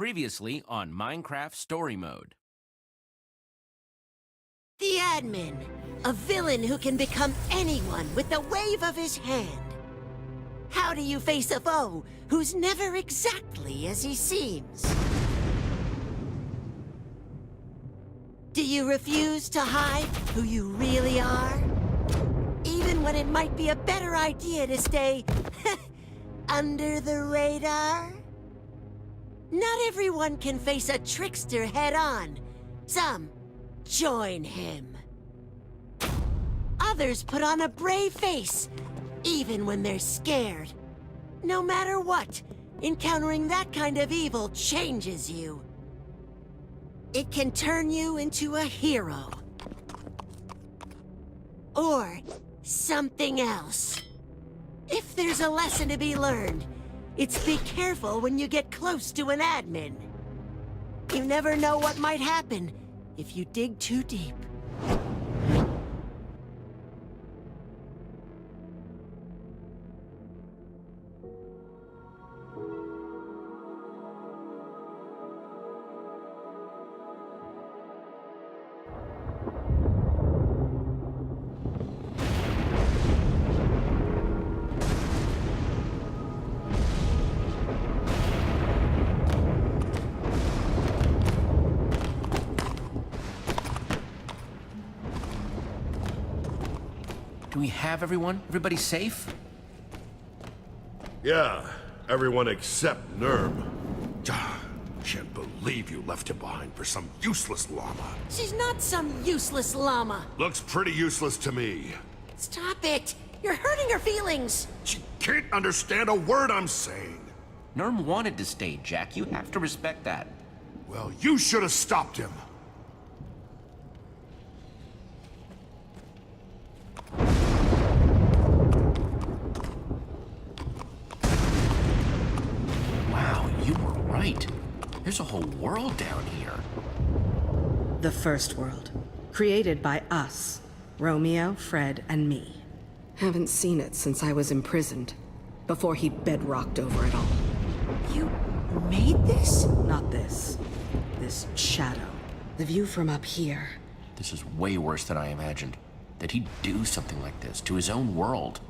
Previously on Minecraft Story Mode. The admin, a villain who can become anyone with the wave of his hand. How do you face a foe who's never exactly as he seems? Do you refuse to hide who you really are? Even when it might be a better idea to stay under the radar? Not everyone can face a trickster head-on. Some join him. Others put on a brave face, even when they're scared. No matter what, encountering that kind of evil changes you. It can turn you into a hero. Or something else. If there's a lesson to be learned, it's be careful when you get close to an admin. You never know what might happen if you dig too deep. Do we have everyone? Everybody safe? Yeah, everyone except Nerm. Can't believe you left him behind for some useless llama. She's not some useless llama. Looks pretty useless to me. Stop it! You're hurting her feelings! She can't understand a word I'm saying. Nerm wanted to stay, Jack. You have to respect that. Well, you should have stopped him. Wow, you were right. There's a whole world down here. The first world, created by us, Romeo, Fred, and me. Haven't seen it since I was imprisoned, before he bedrocked over it all. You made this? Not this. This shadow. The view from up here. This is way worse than I imagined. That he'd do something like this to his own world.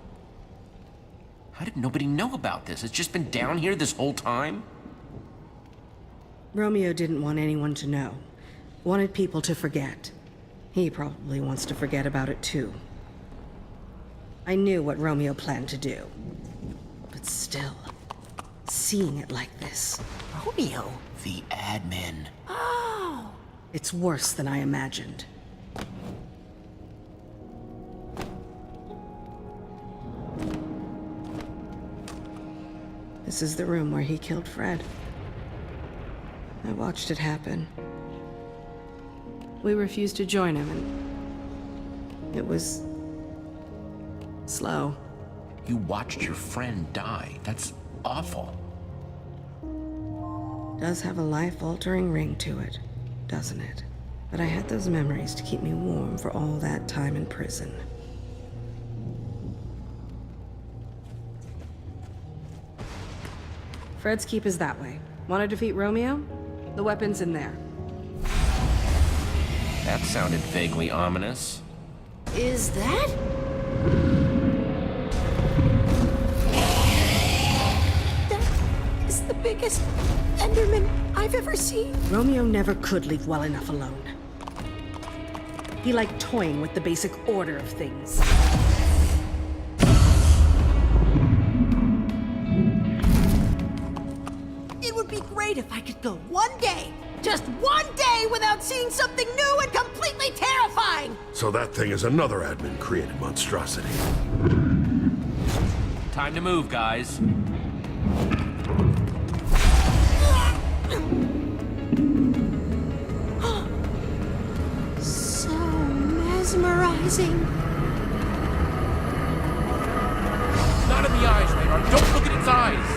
How did nobody know about this? It's just been down here this whole time? Romeo didn't want anyone to know. Wanted people to forget. He probably wants to forget about it too. I knew what Romeo planned to do. But still, seeing it like this... Romeo? The admin. Oh! It's worse than I imagined. This is the room where he killed Fred. I watched it happen. We refused to join him, and it was slow. You watched your friend die. That's awful. Does have a life-altering ring to it, doesn't it? But I had those memories to keep me warm for all that time in prison. Fred's keep is that way. Want to defeat Romeo? The weapon's in there. That sounded vaguely ominous. Is that? That is the biggest Enderman I've ever seen. Romeo never could leave well enough alone. He liked toying with the basic order of things. It would be great if I could go one day, just one day, without seeing something new and completely terrifying! So that thing is another admin-created monstrosity. Time to move, guys. So mesmerizing. Not in the eyes, Radar. Don't look at its eyes.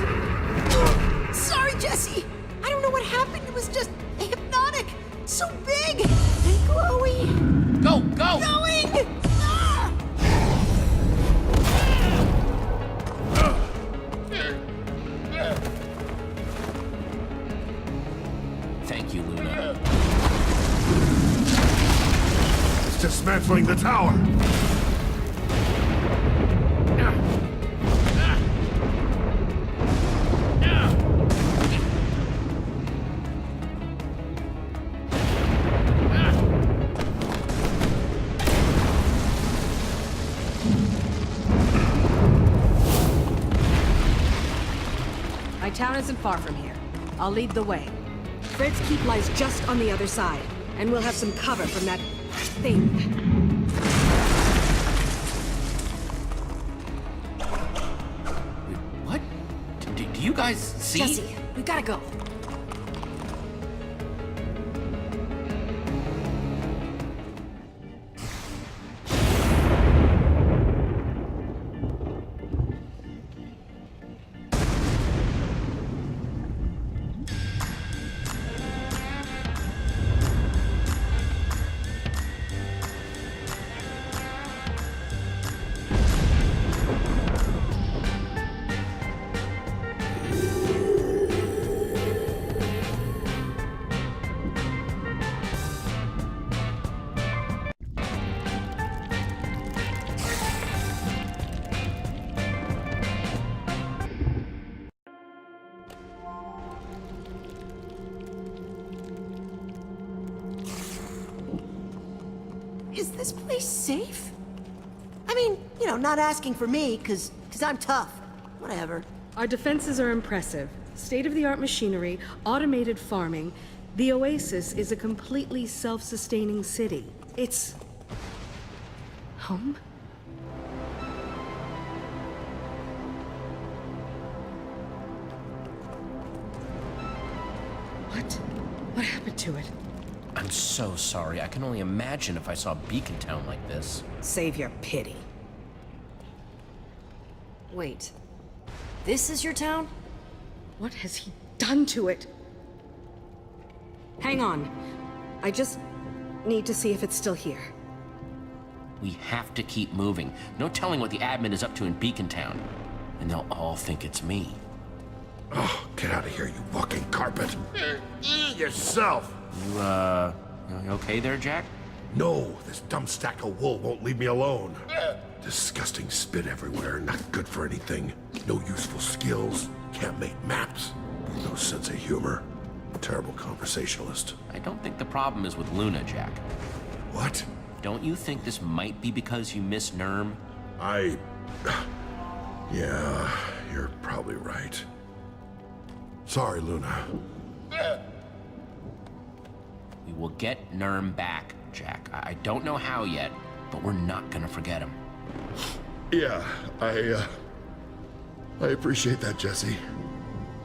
Sorry, Jesse. I don't know what happened. It was just hypnotic. So big and glowy. Go, go! Going! Ah! Thank you, Luna. It's dismantling the tower. My town isn't far from here. I'll lead the way. Fred's keep lies just on the other side, and we'll have some cover from that thing. What? Do you guys see? Jesse, we gotta go. Is this place safe? I mean, you know, not asking for me, cause I'm tough. Whatever. Our defenses are impressive. State-of-the-art machinery, automated farming. The Oasis is a completely self-sustaining city. It's... home? What happened to it? I'm so sorry. I can only imagine if I saw Beacon Town like this. Save your pity. Wait. This is your town? What has he done to it? Hang on. I just need to see if it's still here. We have to keep moving. No telling what the admin is up to in Beacon Town. And they'll all think it's me. Oh, get out of here, you walking carpet. Yourself. You okay there, Jack? No, this dumb stack of wool won't leave me alone. Disgusting spit everywhere, not good for anything. No useful skills, can't make maps. No sense of humor. Terrible conversationalist. I don't think the problem is with Luna, Jack. What? Don't you think this might be because you miss Nurm? Yeah, you're probably right. Sorry, Luna. We will get Nurm back, Jack. I don't know how yet, but we're not gonna forget him. Yeah, I appreciate that, Jesse.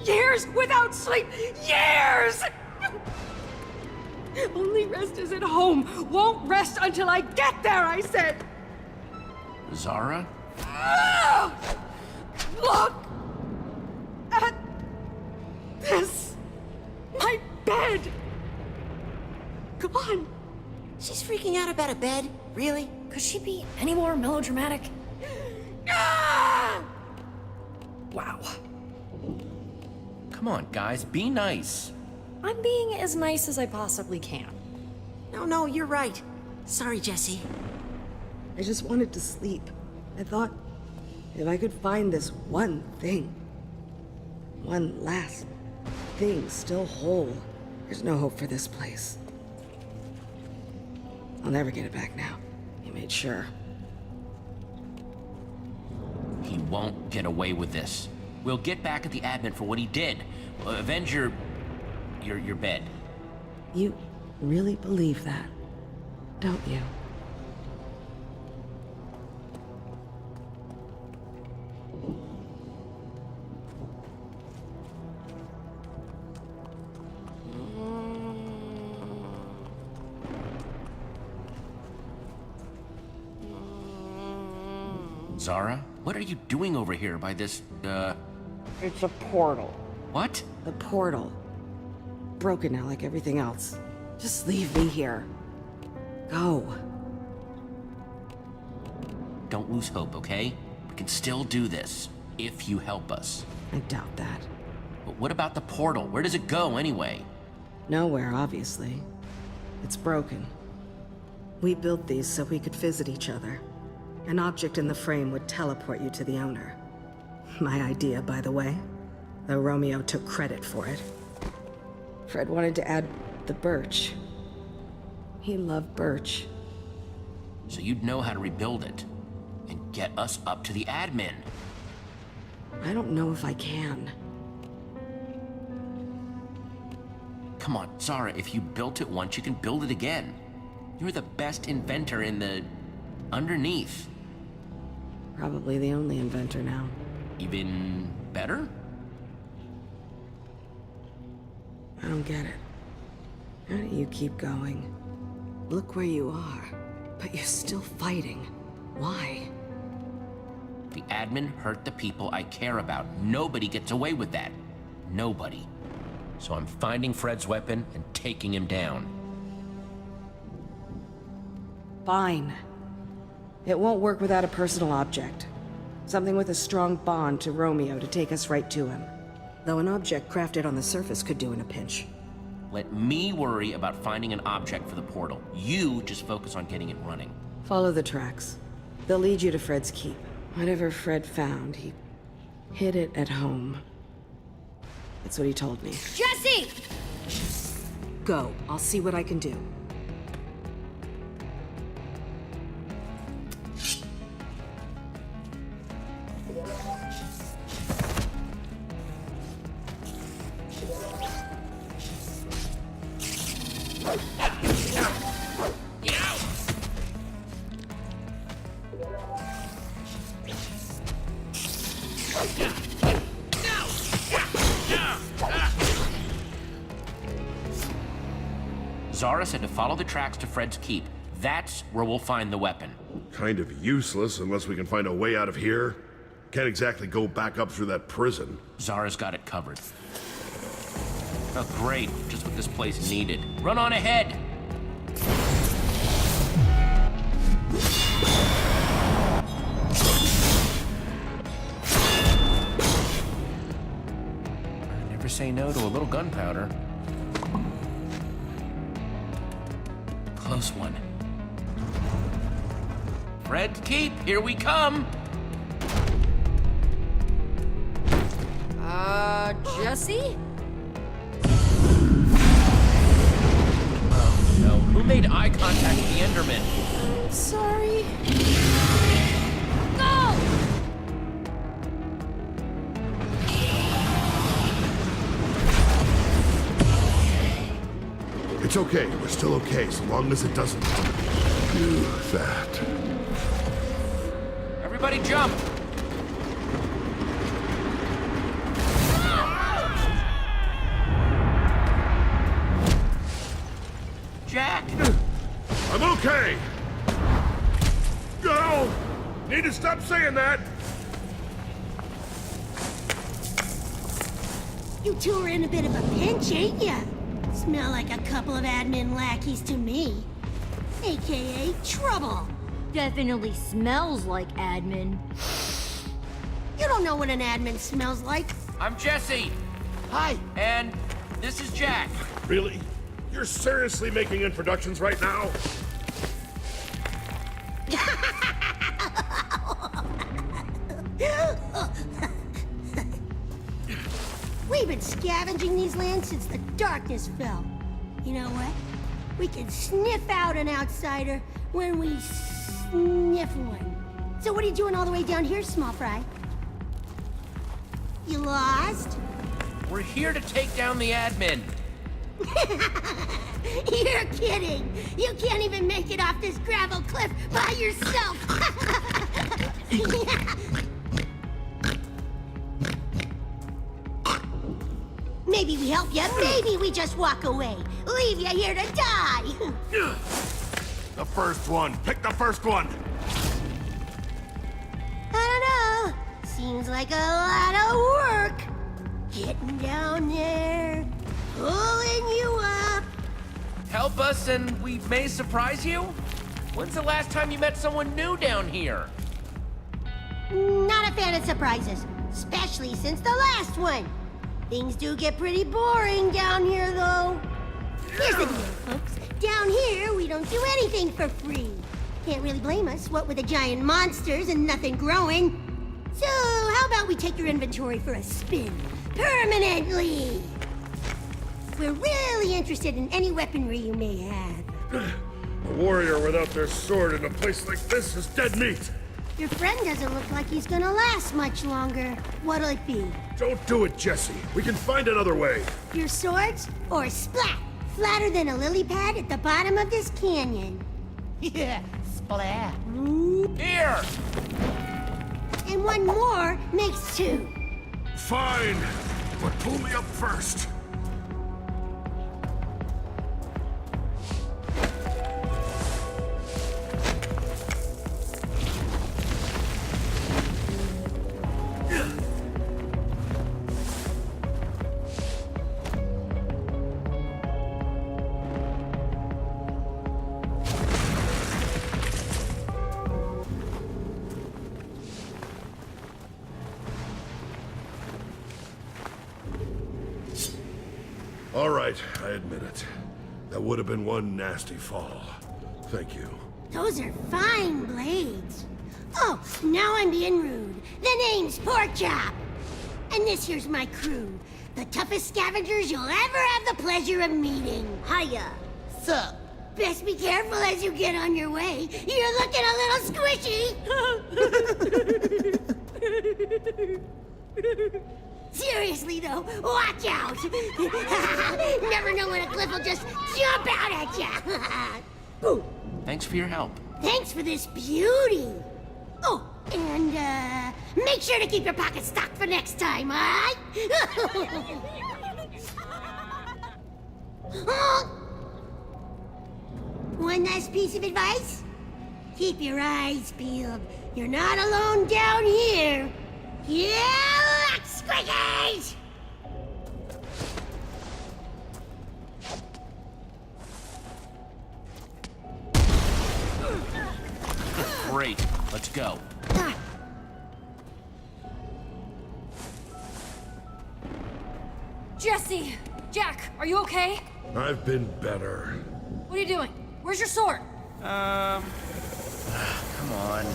Years without sleep! Years! Only rest is at home. Won't rest until I get there, I said! Zara? Ah! Look at this! My bed! Gone! She's freaking out about a bed? Really? Could she be any more melodramatic? Ah! Wow. Come on, guys, be nice. I'm being as nice as I possibly can. No, you're right. Sorry, Jesse. I just wanted to sleep. I thought if I could find this one thing, one last thing still whole, there's no hope for this place. I'll never get it back now. He made sure. He won't get away with this. We'll get back at the admin for what he did. Avenge your bed. You really believe that, don't you? Zara, what are you doing over here by this, It's a portal. what? The portal. Broken now like everything else. Just leave me here. Go. Don't lose hope, okay? We can still do this, if you help us. I doubt that. But what about the portal? Where does it go, anyway? Nowhere, obviously. It's broken. We built these so we could visit each other. An object in the frame would teleport you to the owner. My idea, by the way, though Romeo took credit for it. Fred wanted to add the birch. He loved birch. So you'd know how to rebuild it and get us up to the admin. I don't know if I can. Come on, Zara, if you built it once, you can build it again. You're the best inventor in the... underneath. Probably the only inventor now. Even better? I don't get it. How do you keep going? Look where you are, but you're still fighting. Why? The admin hurt the people I care about. Nobody gets away with that. Nobody. So I'm finding Fred's weapon and taking him down. Fine. It won't work without a personal object. Something with a strong bond to Romeo to take us right to him. Though an object crafted on the surface could do in a pinch. Let me worry about finding an object for the portal. You just focus on getting it running. Follow the tracks. They'll lead you to Fred's keep. Whatever Fred found, he hid it at home. That's what he told me. Jesse! Go. I'll see what I can do. Zara said to follow the tracks to Fred's keep. That's where we'll find the weapon. Kind of useless unless we can find a way out of here. Can't exactly go back up through that prison. Zara's got it covered. Oh, great. Just what this place needed. Run on ahead! Never say no to a little gunpowder. Close one. Fred's keep, here we come! Jesse? Oh no, who made eye contact with the Enderman? Sorry. Go! It's okay, we're still okay, so long as it doesn't do that. Everybody jump! Jack! I'm okay! Go! Need to stop saying that! You two are in a bit of a pinch, ain't ya? Smell like a couple of admin lackeys to me. AKA trouble. Definitely smells like admin. You don't know what an admin smells like. I'm Jesse! Hi. And this is Jack. Really? You're seriously making introductions right now? We've been scavenging these lands since the darkness fell. You know what? We can sniff out an outsider when we sniff one. So what are you doing all the way down here, small fry? You lost? We're here to take down the admin. You're kidding! You can't even make it off this gravel cliff by yourself! Maybe we help you, maybe we just walk away. Leave you here to die! The first one! Pick the first one! I don't know. Seems like a lot of work. Getting down there, pulling you up. Help us and we may surprise you? When's the last time you met someone new down here? Not a fan of surprises, especially since the last one. Things do get pretty boring down here, though. Here's the deal, folks. Down here, we don't do anything for free. Can't really blame us, what with the giant monsters and nothing growing. So, how about we take your inventory for a spin? Permanently! We're really interested in any weaponry you may have. A warrior without their sword in a place like this is dead meat. Your friend doesn't look like he's gonna last much longer. What'll it be? Don't do it, Jesse. We can find another way. Your swords? Or splat? Flatter than a lily pad at the bottom of this canyon. Yeah, splat. Here! And one more makes two. Fine, but pull me up first. All right, I admit it. That would have been one nasty fall. Thank you. Those are fine blades. Oh, now I'm being rude. The name's Porkchop. And this here's my crew. The toughest scavengers you'll ever have the pleasure of meeting. Hiya. Sup? Best be careful as you get on your way. You're looking a little squishy. Seriously, though, watch out! Never know when a cliff will just jump out at ya! Thanks for your help. Thanks for this beauty! Oh, and, make sure to keep your pockets stocked for next time, alright? One last piece of advice? Keep your eyes peeled. You're not alone down here. Yeah, luck, squiggies! Great. Let's go. Jesse! Jack, are you okay? I've been better. What are you doing? Where's your sword? Come on.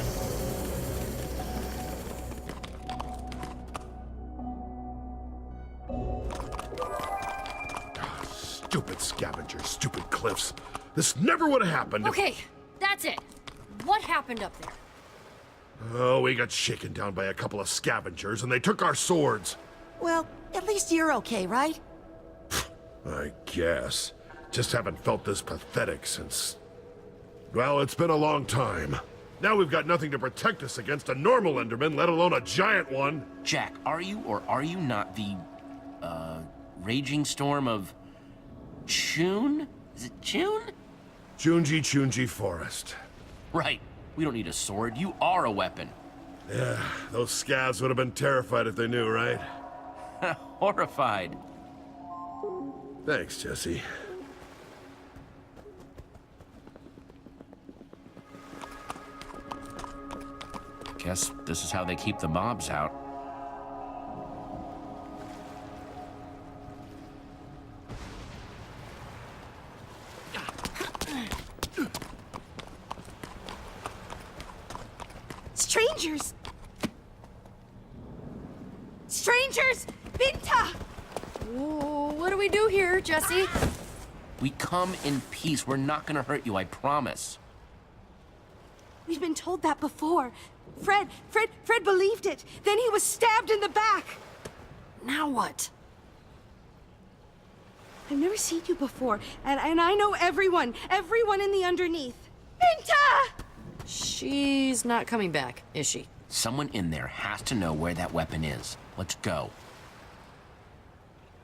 Stupid scavengers, stupid cliffs. This never would have happened if... Okay, that's it. What happened up there? Oh, we got shaken down by a couple of scavengers and they took our swords. Well, at least you're okay, right? I guess. Just haven't felt this pathetic since... Well, it's been a long time. Now we've got nothing to protect us against a normal Enderman, let alone a giant one. Jack, are you or are you not the, raging storm of... Chun? Is it Chun? Chunji Forest. Right. We don't need a sword. You are a weapon. Yeah, those scavs would have been terrified if they knew, right? Horrified. Thanks, Jesse. Guess this is how they keep the mobs out. Strangers! Strangers! Binta! What do we do here, Jesse? We come in peace. We're not gonna hurt you, I promise. We've been told that before. Fred believed it. Then he was stabbed in the back. Now what? I've never seen you before, and I know everyone in the underneath. Binta! She's not coming back, is she? Someone in there has to know where that weapon is. Let's go.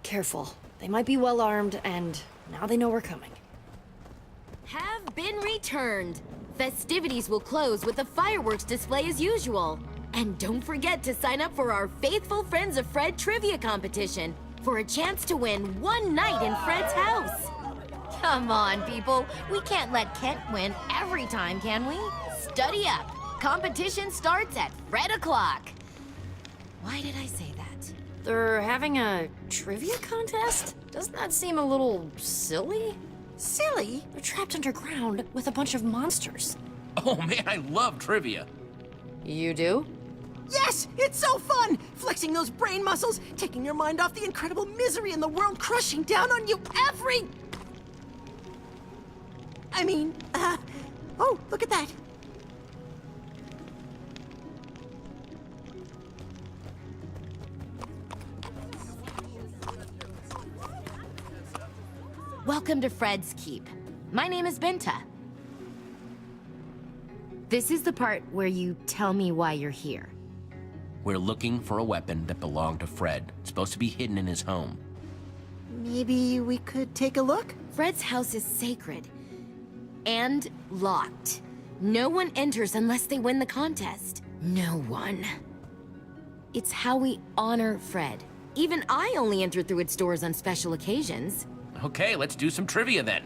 Careful. They might be well armed, and now they know we're coming. Have been returned. Festivities will close with a fireworks display as usual. And don't forget to sign up for our Faithful Friends of Fred trivia competition for a chance to win one night in Fred's house. Come on, people. We can't let Kent win every time, can we? Study up. Competition starts at Fred o'clock. Why did I say that? They're having a trivia contest? Doesn't that seem a little silly? Silly? We're trapped underground with a bunch of monsters. Oh man, I love trivia. You do? Yes, it's so fun! Flexing those brain muscles, taking your mind off the incredible misery in the world crushing down on you every... oh, look at that. Welcome to Fred's Keep. My name is Benta. This is the part where you tell me why you're here. We're looking for a weapon that belonged to Fred. It's supposed to be hidden in his home. Maybe we could take a look? Fred's house is sacred. And locked. No one enters unless they win the contest. No one. It's how we honor Fred. Even I only enter through its doors on special occasions. Okay, let's do some trivia then.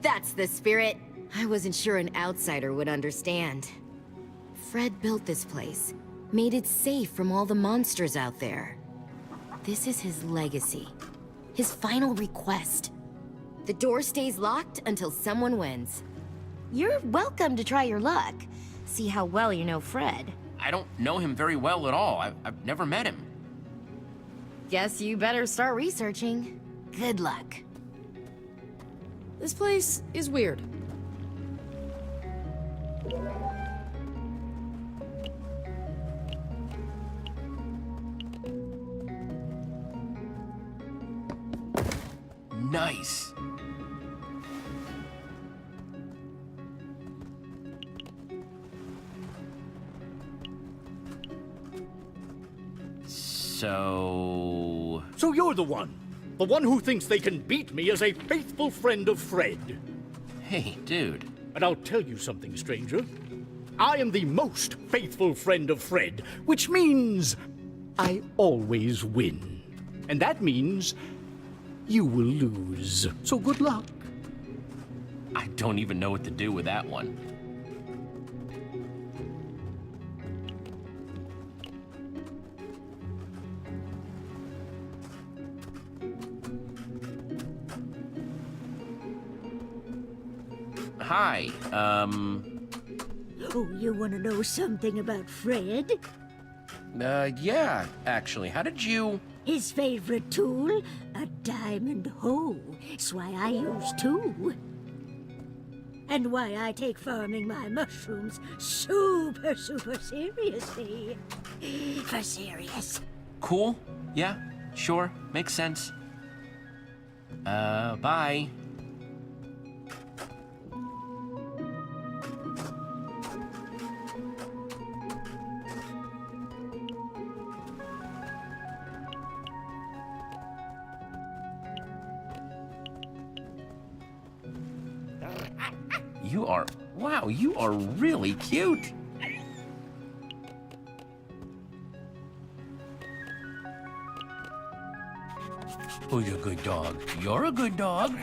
That's the spirit. I wasn't sure an outsider would understand. Fred built this place, made it safe from all the monsters out there. This is his legacy, his final request. The door stays locked until someone wins. You're welcome to try your luck. See how well you know Fred. I don't know him very well at all. I've never met him. Guess you better start researching. Good luck. This place is weird. Nice. So you're the one who thinks they can beat me as a faithful friend of Fred. Hey, dude. And I'll tell you something, stranger. I am the most faithful friend of Fred, which means I always win. And that means you will lose. So good luck. I don't even know what to do with that one. Hi, Oh, you want to know something about Fred? Yeah, actually. How did you... His favorite tool? A diamond hoe. It's why I use two. And why I take farming my mushrooms super seriously. For serious. Cool? Yeah, sure. Makes sense. Bye. Wow, you are really cute. Who's a good dog? You're a good dog.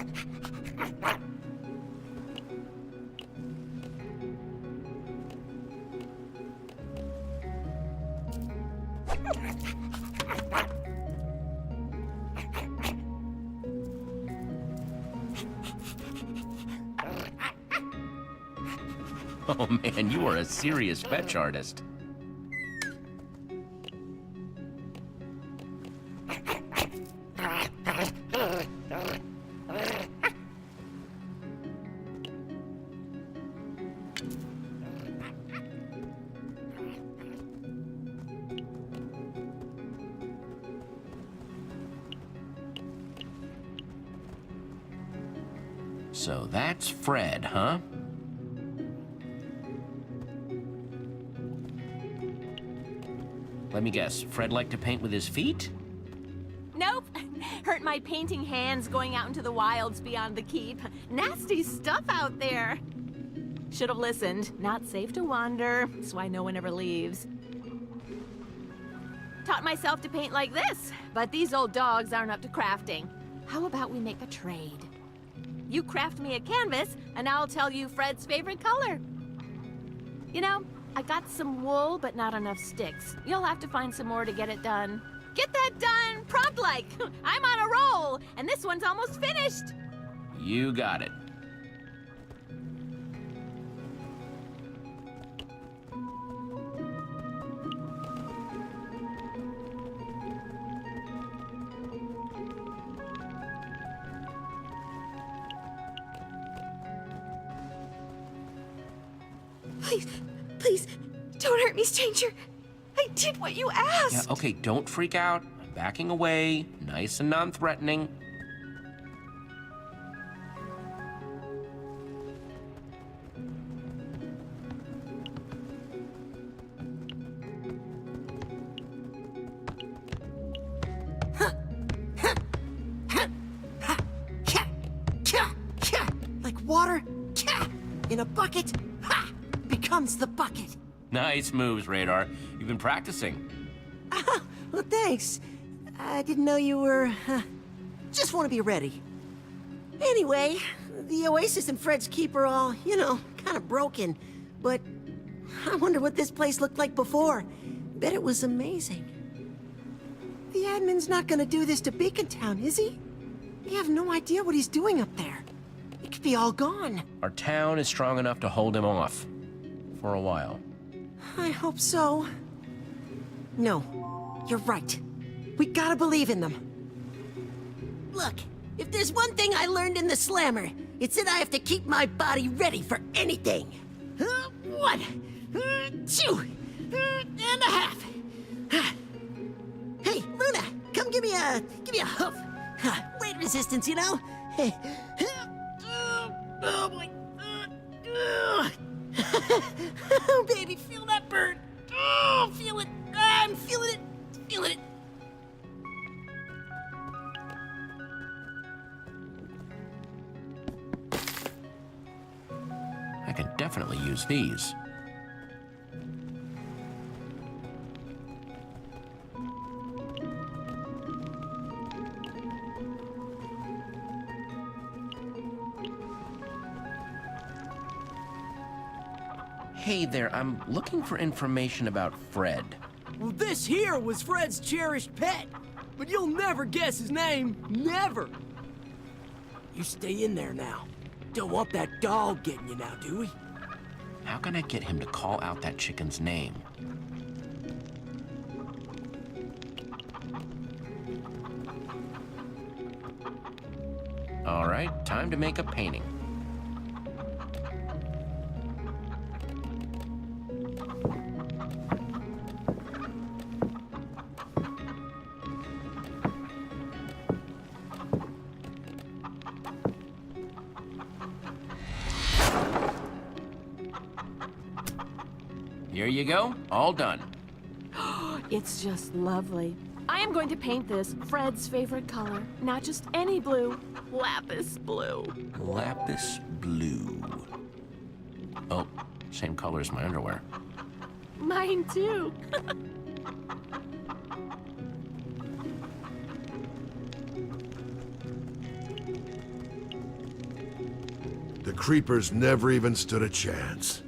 Oh man, you are a serious fetch artist. So that's Fred, huh? Let me guess, Fred liked to paint with his feet? Nope. Hurt my painting hands going out into the wilds beyond the keep. Nasty stuff out there. Should have listened. Not safe to wander. That's why no one ever leaves. Taught myself to paint like this, but these old dogs aren't up to crafting. How about we make a trade? You craft me a canvas, and I'll tell you Fred's favorite color. You know, I got some wool, but not enough sticks. You'll have to find some more to get it done. Get that done prompt like. I'm on a roll, and this one's almost finished. You got it. Please, please, don't hurt me, stranger. I did what you asked. Yeah, okay, don't freak out. I'm backing away, nice and non-threatening. Like water in a bucket becomes the bucket. Nice moves, Radar. You've been practicing. Well, thanks. I didn't know you were... just want to be ready. Anyway, the Oasis and Fred's Keep are all, kind of broken. But I wonder what this place looked like before. Bet it was amazing. The admin's not gonna do this to Beacon Town, is he? We have no idea what he's doing up there. It could be all gone. Our town is strong enough to hold him off. For a while. I hope so. No, you're right. We gotta believe in them. Look, if there's one thing I learned in the Slammer, it's that I have to keep my body ready for anything. 1, 2, and a half. Hey, Luna, come give me a hoof. Weight resistance, you know? Oh boy. Oh, baby, feel that burn. Oh, feel it. I'm feeling it. Feeling it. I can definitely use these. Hey there, I'm looking for information about Fred. Well, this here was Fred's cherished pet, but you'll never guess his name. Never. You stay in there now. Don't want that dog getting you now, do we? How can I get him to call out that chicken's name? All right, time to make a painting. Here you go, all done. It's just lovely. I am going to paint this Fred's favorite color. Not just any blue, lapis blue. Lapis blue. Oh, same color as my underwear. Mine too. The Creepers never even stood a chance.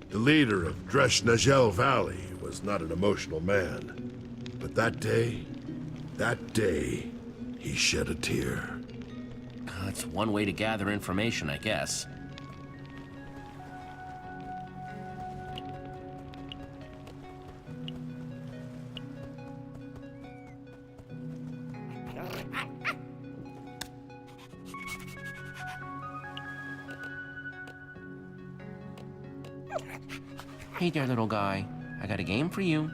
The leader of Dresh-Najel Valley was not an emotional man. But that day, he shed a tear. That's one way to gather information, I guess. Hey there, little guy. I got a game for you.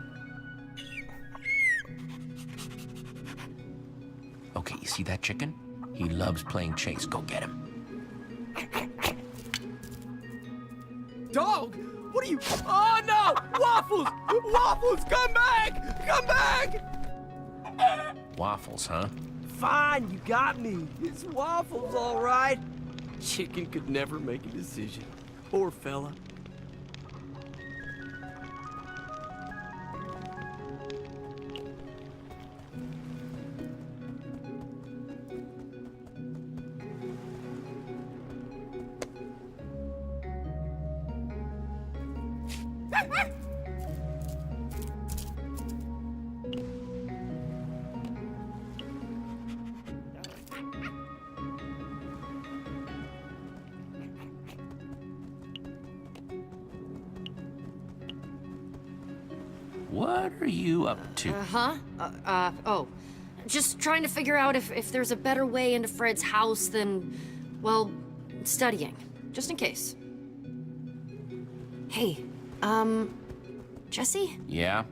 Okay, you see that chicken? He loves playing chase. Go get him. Dog? What are you... Oh, no! Waffles! Waffles, come back! Come back! Waffles, huh? Fine, you got me. It's Waffles, all right. Chicken could never make a decision. Poor fella. What are you up to? Oh. Just trying to figure out if there's a better way into Fred's house than, well, studying. Just in case. Hey, Jesse? Yeah?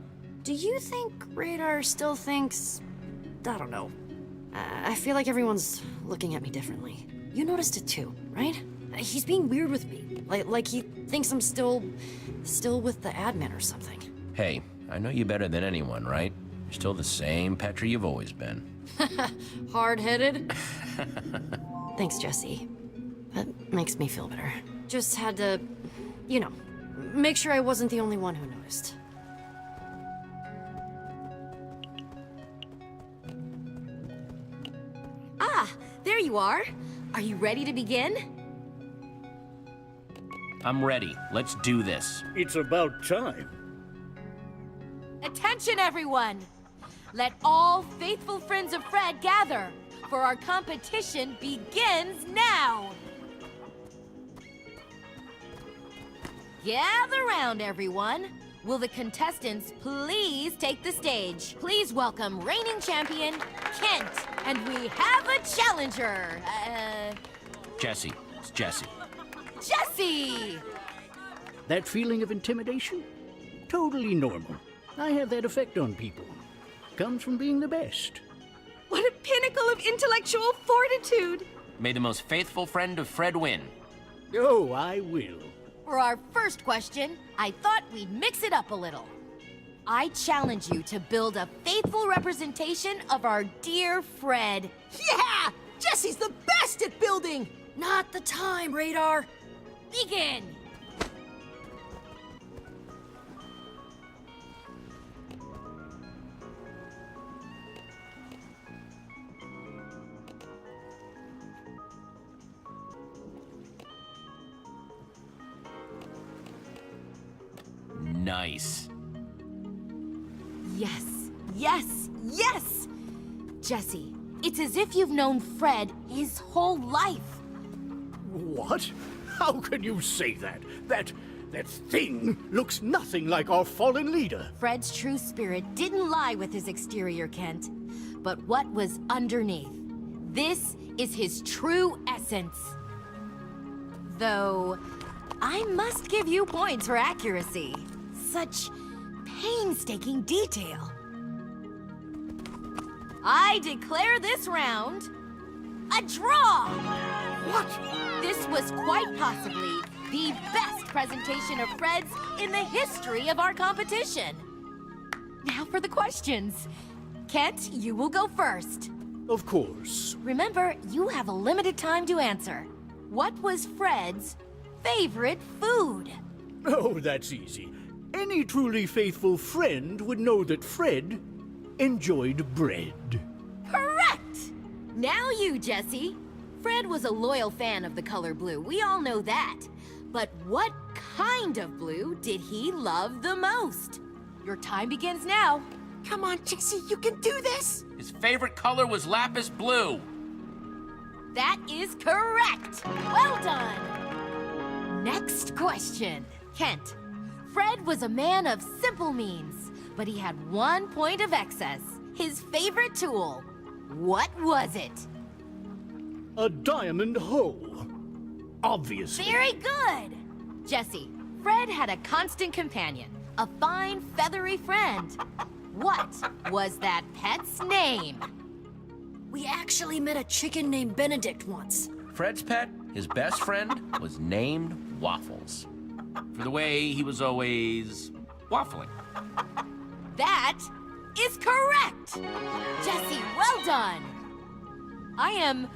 Do you think Radar still thinks... I don't know. I feel like everyone's looking at me differently. You noticed it too, right? He's being weird with me. Like he thinks I'm still with the admin or something. Hey, I know you better than anyone, right? You're still the same Petra you've always been. Hard-headed? Thanks, Jesse. That makes me feel better. Just had to, you know, make sure I wasn't the only one who noticed. Ah, there you are. Are you ready to begin? I'm ready. Let's do this. It's about time. Attention, everyone! Let all faithful friends of Fred gather, for our competition begins now! Gather round, everyone. Will the contestants please take the stage? Please welcome reigning champion, Kent. And we have a challenger. Jesse. It's Jesse. Jesse! That feeling of intimidation? Totally normal. I have that effect on people. Comes from being the best. What a pinnacle of intellectual fortitude! May the most faithful friend of Fred win. Oh, I will. For our first question, I thought we'd mix it up a little. I challenge you to build a faithful representation of our dear Fred. Yeah! Jesse's the best at building! Not the time, Radar! Begin! Nice. Yes, yes, yes! Jesse, it's as if you've known Fred his whole life. What? How can you say that? That thing looks nothing like our fallen leader. Fred's true spirit didn't lie with his exterior, Kent, but what was underneath. This is his true essence. Though, I must give you points for accuracy. Such painstaking detail. I declare this round a draw! What? This was quite possibly the best presentation of Fred's in the history of our competition. Now for the questions. Kent, you will go first. Of course. Remember, you have a limited time to answer. What was Fred's favorite food? Oh, that's easy. Any truly faithful friend would know that Fred enjoyed bread. Correct! Now you, Jesse. Fred was a loyal fan of the color blue. We all know that. But what kind of blue did he love the most? Your time begins now. Come on, Jesse, you can do this! His favorite color was lapis blue. That is correct! Well done! Next question. Kent, Fred was a man of simple means, but he had 1 point of excess. His favorite tool. What was it? A diamond hoe. Obviously. Very good! Jesse, Fred had a constant companion, a fine, feathery friend. What was that pet's name? We actually met a chicken named Benedict once. Fred's pet, his best friend, was named Waffles. For the way he was always waffling. That is correct! Jesse, well done! I am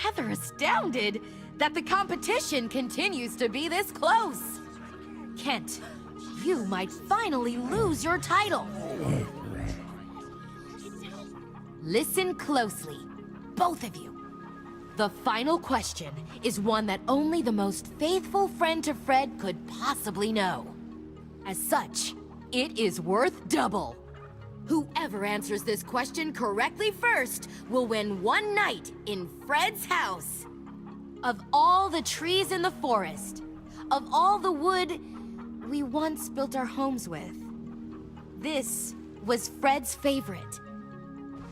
rather astounded that the competition continues to be this close. Kent, you might finally lose your title. Listen closely, both of you. The final question is one that only the most faithful friend to Fred could possibly know. As such, it is worth double. Whoever answers this question correctly first will win one night in Fred's house. Of all the trees in the forest, of all the wood we once built our homes with, This was Fred's favorite.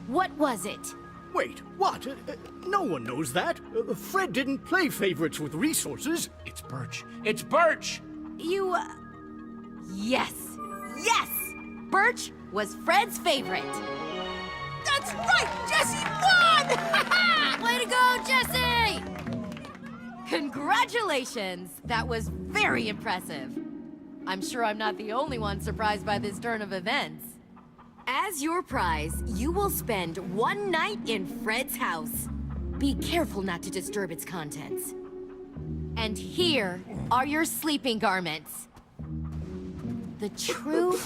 What was it? Wait, what? No one knows that. Fred didn't play favorites with resources. It's Birch. It's Birch! You, Yes! Yes! Birch was Fred's favorite. That's right! Jesse won! Way to go, Jesse! Congratulations! That was very impressive. I'm sure I'm not the only one surprised by this turn of events. As your prize, you will spend one night in Fred's house. Be careful not to disturb its contents. And here are your sleeping garments. The true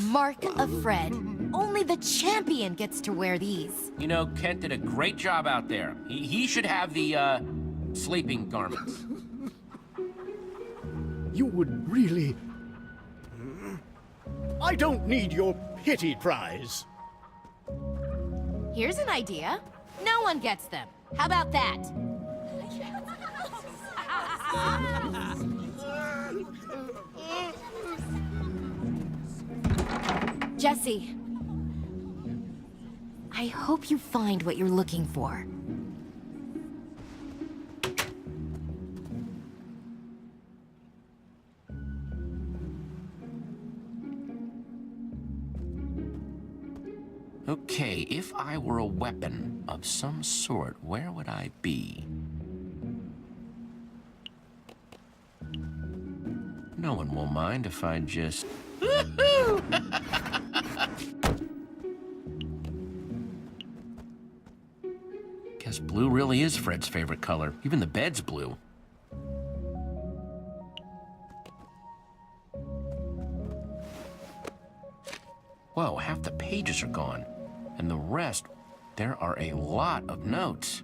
mark of Fred. Only the champion gets to wear these. You know, Kent did a great job out there. He should have the, sleeping garments. You would really... I don't need your pity prize. Here's an idea. No one gets them. How about that? Jesse, I hope you find what you're looking for. Okay, if I were a weapon of some sort, where would I be? No one will mind if I just... Guess blue really is Fred's favorite color. Even the bed's blue. Whoa, half the pages are gone. And the rest, there are a lot of notes.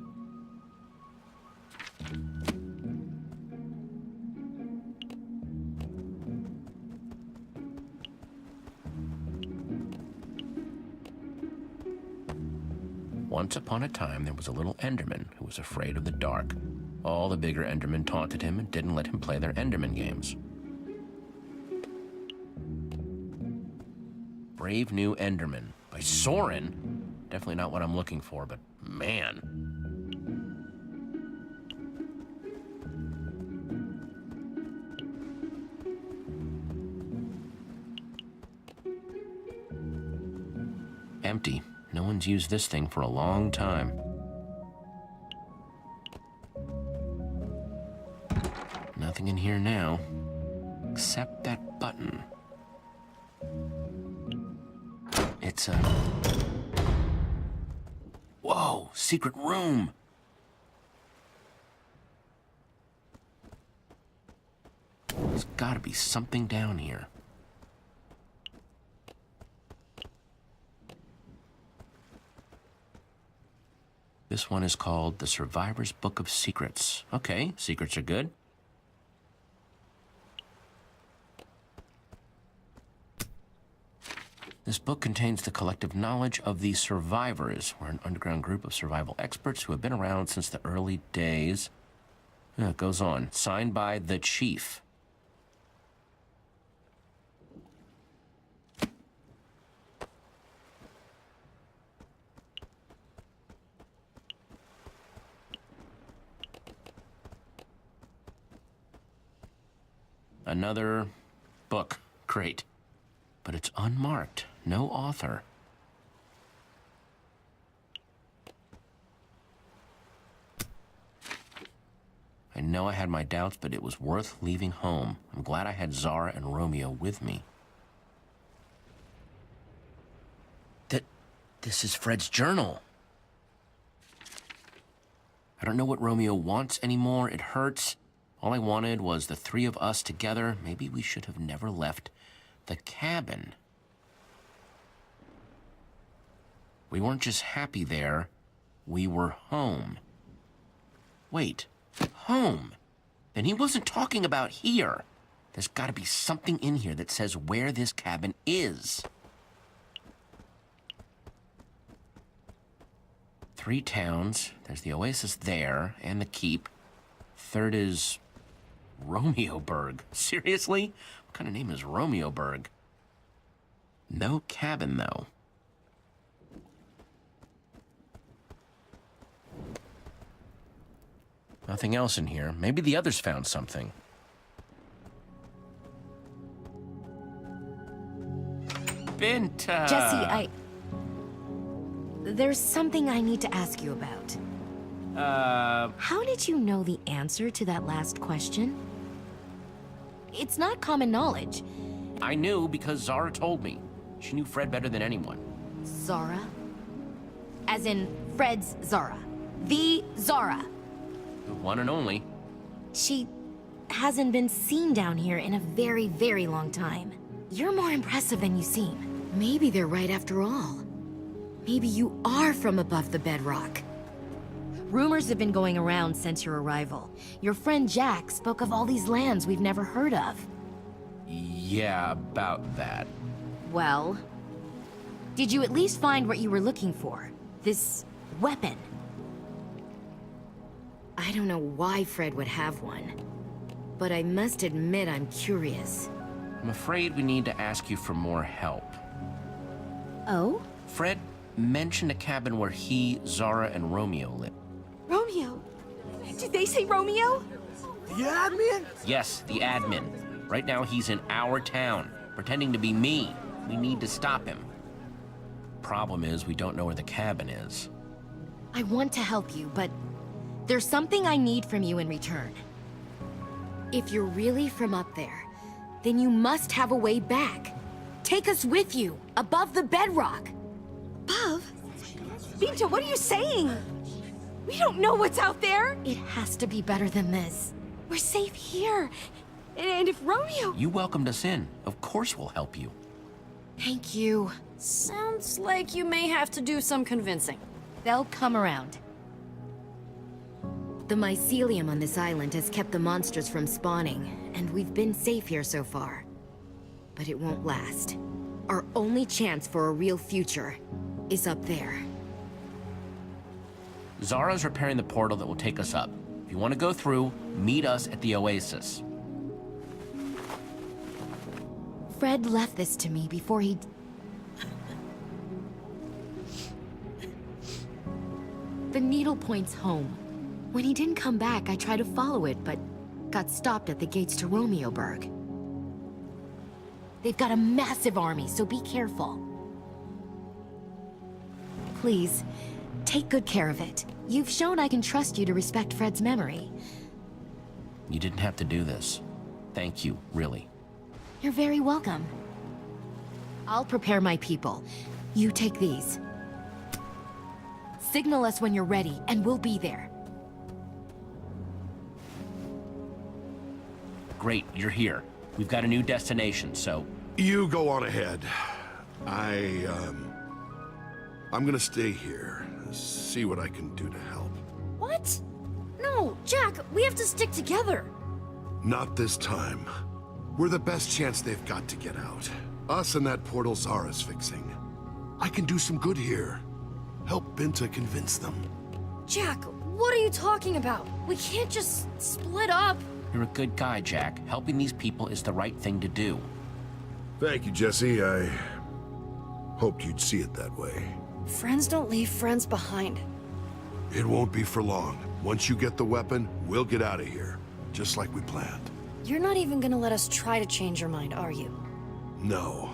Once upon a time, there was a little Enderman who was afraid of the dark. All the bigger Endermen taunted him and didn't let him play their Enderman games. Brave New Enderman by Soren. Definitely not what I'm looking for, but man. Empty. No one's used this thing for a long time. Nothing in here now, except that button. It's a... Whoa, secret room. There's gotta be something down here. This one is called The Survivor's Book of Secrets. Okay, secrets are good. This book contains the collective knowledge of the survivors. We're an underground group of survival experts who have been around since the early days. Yeah, it goes on. Signed by the Chief. Another book. Great. But it's unmarked. No author. I know I had my doubts, but it was worth leaving home. I'm glad I had Zara and Romeo with me. This is Fred's journal. I don't know what Romeo wants anymore. It hurts. All I wanted was the three of us together. Maybe we should have never left the cabin. We weren't just happy there. We were home. Wait, home? Then he wasn't talking about here. There's got to be something in here that says where this cabin is. 3 towns. There's the oasis there, and the keep. Third is Romeoburg. Seriously? What kind of name is Romeoburg? No cabin, though. Nothing else in here. Maybe the others found something. Binta! Jesse, there's something I need to ask you about. How did you know the answer to that last question? It's not common knowledge. I knew because Zara told me. She knew Fred better than anyone. Zara? As in Fred's Zara. The Zara. The one and only. She hasn't been seen down here in a very, very long time. You're more impressive than you seem. Maybe they're right after all. Maybe you are from above the bedrock. Rumors have been going around since your arrival. Your friend Jack spoke of all these lands we've never heard of. Yeah, about that. Well, did you at least find what you were looking for? This weapon? I don't know why Fred would have one, but I must admit I'm curious. I'm afraid we need to ask you for more help. Oh? Fred mentioned a cabin where he, Zara, and Romeo lived. Romeo? Did they say Romeo? The admin? Yes, the admin. Right now he's in our town, pretending to be me. We need to stop him. Problem is, we don't know where the cabin is. I want to help you, but there's something I need from you in return. If you're really from up there, then you must have a way back. Take us with you, above the bedrock. Above? Binta, what are you saying? We don't know what's out there. It has to be better than this. We're safe here. And if Romeo... You welcomed us in. Of course we'll help you. Thank you. Sounds like you may have to do some convincing. They'll come around. The mycelium on this island has kept the monsters from spawning, and we've been safe here so far. But it won't last. Our only chance for a real future is up there. Zara's repairing the portal that will take us up. If you want to go through, meet us at the Oasis. Fred left this to me before he... The needle points home. When he didn't come back, I tried to follow it, but got stopped at the gates to Romeoburg. They've got a massive army, so be careful. Please, take good care of it. You've shown I can trust you to respect Fred's memory. You didn't have to do this. Thank you, really. You're very welcome. I'll prepare my people. You take these. Signal us when you're ready, and we'll be there. Great, you're here. We've got a new destination, so... You go on ahead. I'm gonna stay here, see what I can do to help. What? No, Jack, we have to stick together. Not this time. We're the best chance they've got to get out. Us and that portal Zara's fixing. I can do some good here. Help Binta convince them. Jack, what are you talking about? We can't just split up. You're a good guy, Jack. Helping these people is the right thing to do. Thank you, Jesse. I hoped you'd see it that way. Friends don't leave friends behind. It won't be for long. Once you get the weapon, we'll get out of here. Just like we planned. You're not even gonna let us try to change your mind, are you? No.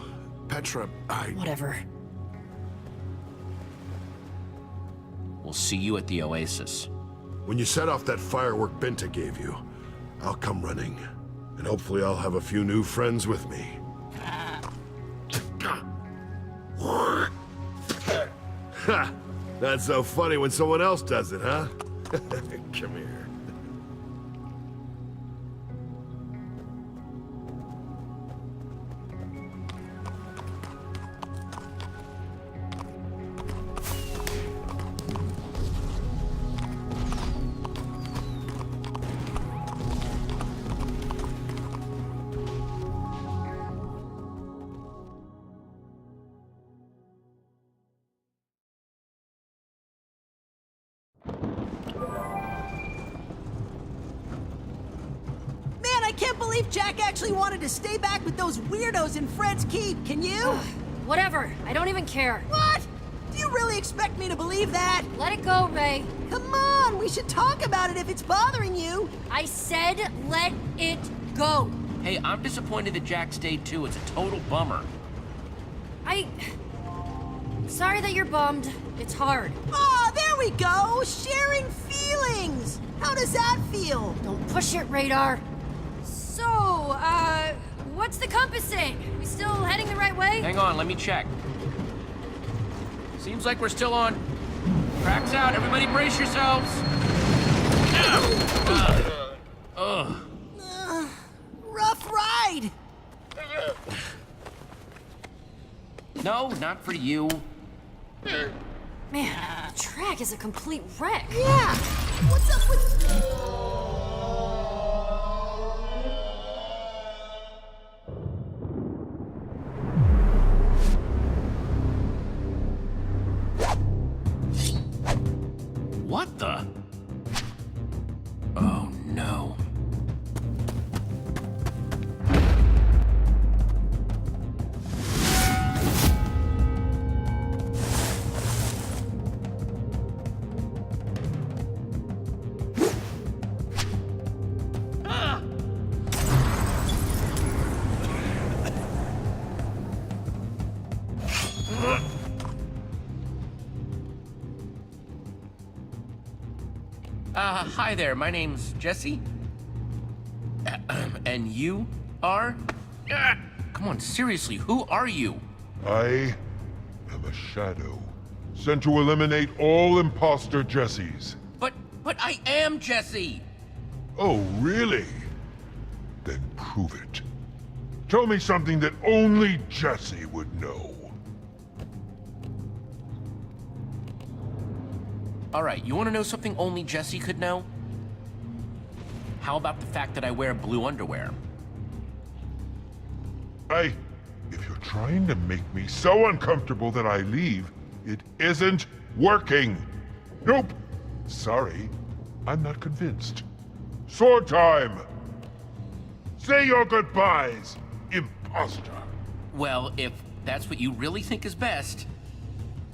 Petra, Whatever. We'll see you at the Oasis. When you set off that firework Binta gave you, I'll come running. And hopefully I'll have a few new friends with me. Ha! Not so funny when someone else does it, huh? Come here. I can't believe Jack actually wanted to stay back with those weirdos in Fred's Keep, can you? whatever. I don't even care. What? Do you really expect me to believe that? Let it go, Ray. Come on, we should talk about it if it's bothering you. I said let it go. Hey, I'm disappointed that Jack stayed too. It's a total bummer. Sorry that you're bummed. It's hard. Oh, there we go! Sharing feelings! How does that feel? Don't push it, Radar. So, what's the compass say? We still heading the right way? Hang on, let me check. Seems like we're still on. Tracks out, everybody brace yourselves. Rough ride! No, not for you. Man, the track is a complete wreck. Yeah! What's up with... What the? Oh no. Hi there, my name's Jesse. And you are? Come on, seriously, who are you? I am a shadow, sent to eliminate all imposter Jessies. But I am Jesse! Oh, really? Then prove it. Tell me something that only Jesse would know. Alright, you wanna know something only Jesse could know? How about the fact that I wear blue underwear? If you're trying to make me so uncomfortable that I leave, it isn't working. Nope. Sorry, I'm not convinced. Sword time! Say your goodbyes, imposter. Well, if that's what you really think is best.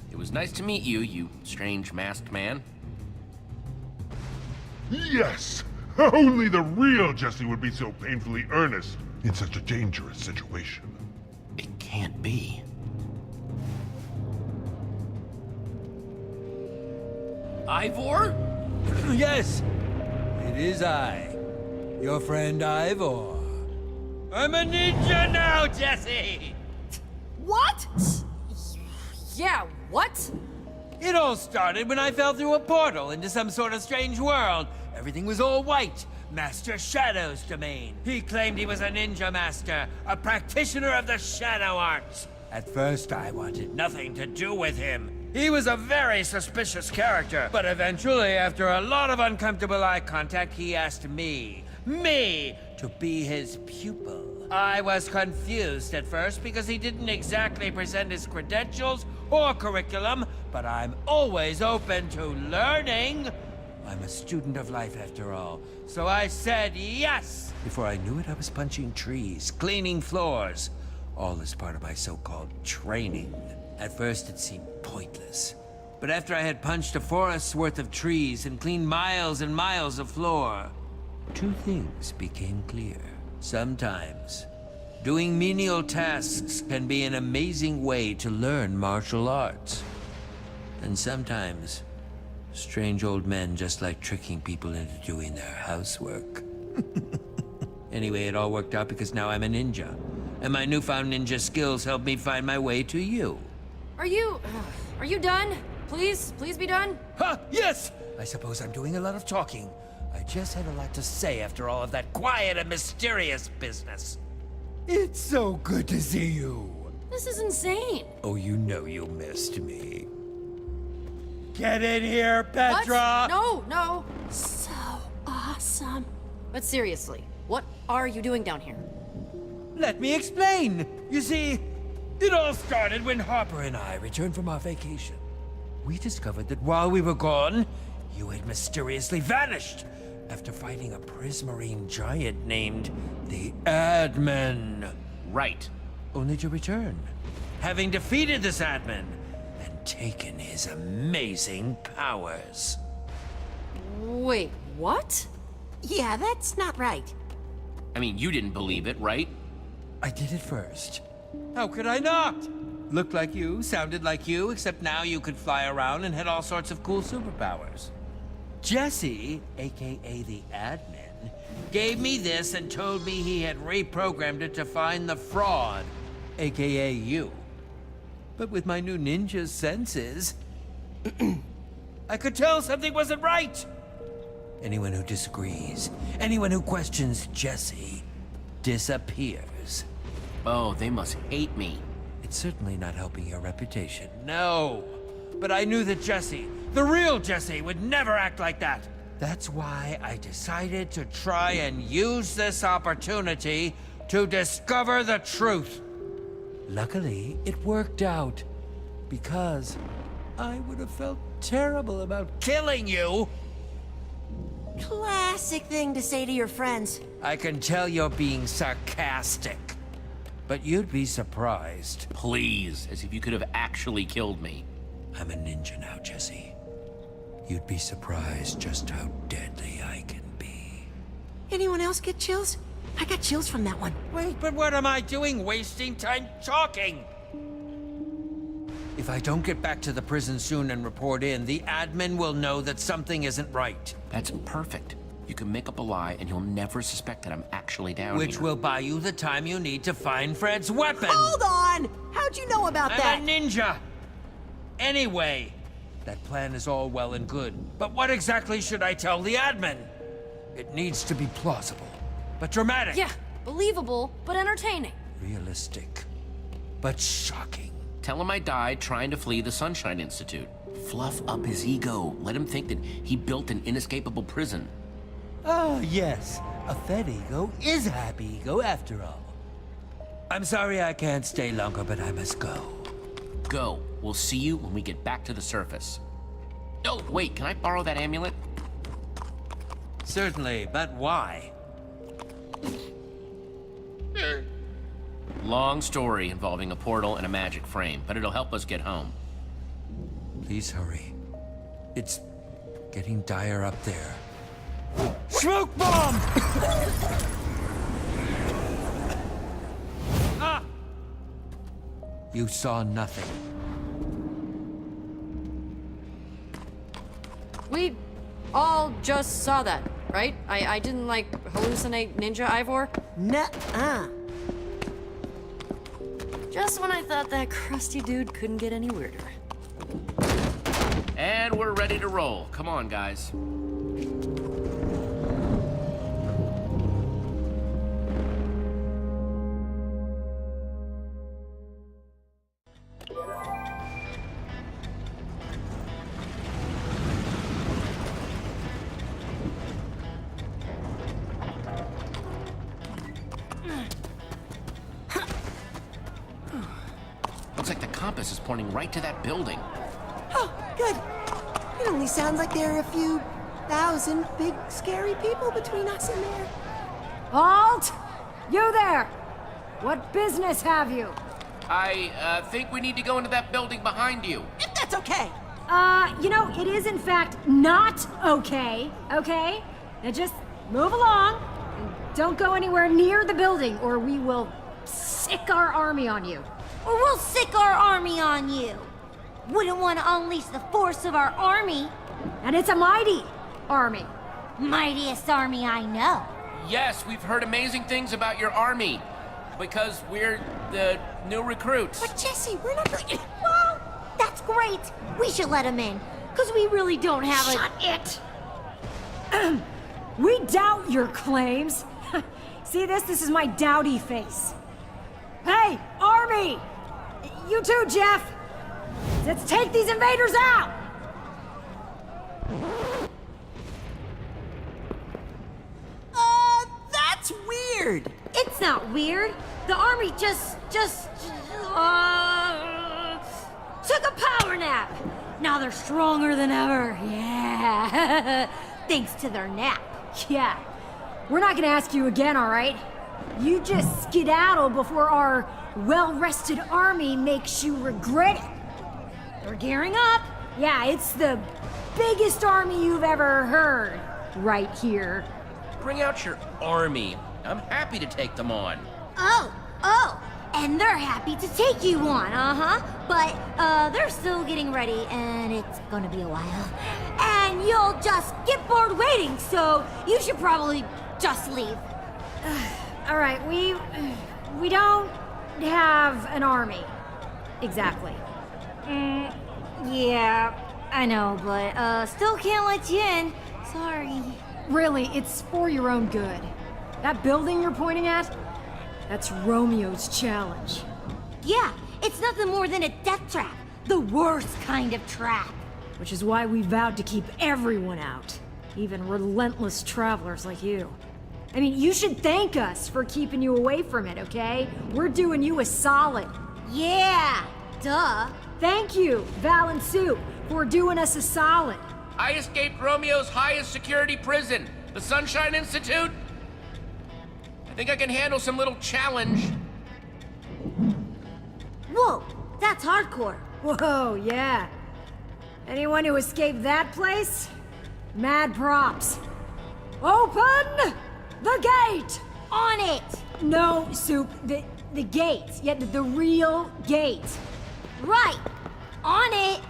It was nice to meet you, you strange masked man. Yes! Only the real Jesse would be so painfully earnest in such a dangerous situation. It can't be. Ivor? Yes, it is I, your friend Ivor. I'm a ninja now, Jesse! What? Yeah, what? It all started when I fell through a portal into some sort of strange world. Everything was all white. Master Shadow's domain. He claimed he was a ninja master, a practitioner of the shadow arts. At first, I wanted nothing to do with him. He was a very suspicious character, but eventually, after a lot of uncomfortable eye contact, he asked me, to be his pupil. I was confused at first because he didn't exactly present his credentials or curriculum, but I'm always open to learning. I'm a student of life after all, so I said yes! Before I knew it, I was punching trees, cleaning floors, all as part of my so-called training. At first, it seemed pointless. But after I had punched a forest's worth of trees and cleaned miles and miles of floor, two things became clear. Sometimes, doing menial tasks can be an amazing way to learn martial arts. And sometimes, strange old men just like tricking people into doing their housework. Anyway, it all worked out because now I'm a ninja. And my newfound ninja skills help me find my way to you. Are you done? Please be done? Huh, yes! I suppose I'm doing a lot of talking. I just had a lot to say after all of that quiet and mysterious business. It's so good to see you. This is insane. Oh, you know you missed me. Get in here, Petra! What? No. So awesome. But seriously, what are you doing down here? Let me explain. You see, it all started when Harper and I returned from our vacation. We discovered that while we were gone, you had mysteriously vanished after fighting a prismarine giant named the Admin. Right. Only to return, having defeated this admin and taken his amazing powers. Wait, what? Yeah, that's not right. I mean, you didn't believe it, right? I did it first. How could I not? Looked like you, sounded like you, except now you could fly around and had all sorts of cool superpowers. Jesse, aka the admin, gave me this and told me he had reprogrammed it to find the fraud, aka you. But with my new ninja senses, I could tell something wasn't right. Anyone who disagrees, anyone who questions Jesse, disappears. Oh, they must hate me. It's certainly not helping your reputation. No. But I knew that Jesse, the real Jesse, would never act like that. That's why I decided to try and use this opportunity to discover the truth. Luckily, it worked out. Because I would have felt terrible about killing you. Classic thing to say to your friends. I can tell you're being sarcastic. But you'd be surprised. Please, as if you could have actually killed me. I'm a ninja now, Jesse. You'd be surprised just how deadly I can be. Anyone else get chills? I got chills from that one. Wait, but what am I doing wasting time talking? If I don't get back to the prison soon and report in, the admin will know that something isn't right. That's perfect. You can make up a lie and he'll never suspect that I'm actually down Which here. will buy you the time you need to find Fred's weapon. Hold on! How'd you know about that? I'm a ninja. Anyway, that plan is all well and good. But what exactly should I tell the admin? It needs to be plausible, but dramatic. Yeah, believable, but entertaining. Realistic, but shocking. Tell him I died trying to flee the Sunshine Institute. Fluff up his ego. Let him think that he built an inescapable prison. Oh, yes. A fed ego is a happy ego after all. I'm sorry I can't stay longer, but I must go. Go. We'll see you when we get back to the surface. Oh, wait, can I borrow that amulet? Certainly, but why? Long story involving a portal and a magic frame, but it'll help us get home. Please hurry. It's getting dire up there. Smoke bomb! Ah! You saw nothing. We all just saw that, right? I didn't, like, hallucinate Ninja Ivor? Nuh-uh. Just when I thought that crusty dude couldn't get any weirder. And we're ready to roll. Come on, guys. Looks like the compass is pointing right to that building. Oh, good. It only sounds like there are a few thousand big, scary people between us and there. Halt! You there! What business have you? I think we need to go into that building behind you. If that's okay. You know, it is in fact not okay, okay? Now just move along and don't go anywhere near the building or we will sick our army on you. Or we'll sick our army on you. Wouldn't want to unleash the force of our army. And it's a mighty army. Mightiest army I know. Yes, we've heard amazing things about your army. Because we're the new recruits. But Jesse, we're not really... Well, that's great. We should let him in. Because we really don't have Shut it! We doubt your claims. See this? This is my doubty face. Hey, army! You too, Jeff! Let's take these invaders out! That's weird. It's not weird. The army just took a power nap. Now they're stronger than ever. Yeah. Thanks to their nap. Yeah. We're not gonna ask you again, all right? You just skedaddle before our well-rested army makes you regret it. We're gearing up. Yeah, it's the biggest army you've ever heard. Right here. Bring out your army. I'm happy to take them on. Oh, and they're happy to take you on, But, they're still getting ready, and it's gonna be a while. And you'll just get bored waiting, so you should probably just leave. All right, we don't have an army. Exactly. Yeah, I know, but, still can't let you in. Sorry. Really, it's for your own good. That building you're pointing at? That's Romeo's challenge. Yeah, it's nothing more than a death trap. The worst kind of trap. Which is why we vowed to keep everyone out. Even relentless travelers like you. I mean, you should thank us for keeping you away from it, okay? We're doing you a solid. Yeah, duh. Thank you, Val and Sue, for doing us a solid. I escaped Romeo's highest security prison, the Sunshine Institute. I think I can handle some little challenge. Whoa, that's hardcore. Whoa, yeah. Anyone who escaped that place? Mad props. Open the gate! On it! No, Soup, the gate. Yeah, the real gate. Right, on it!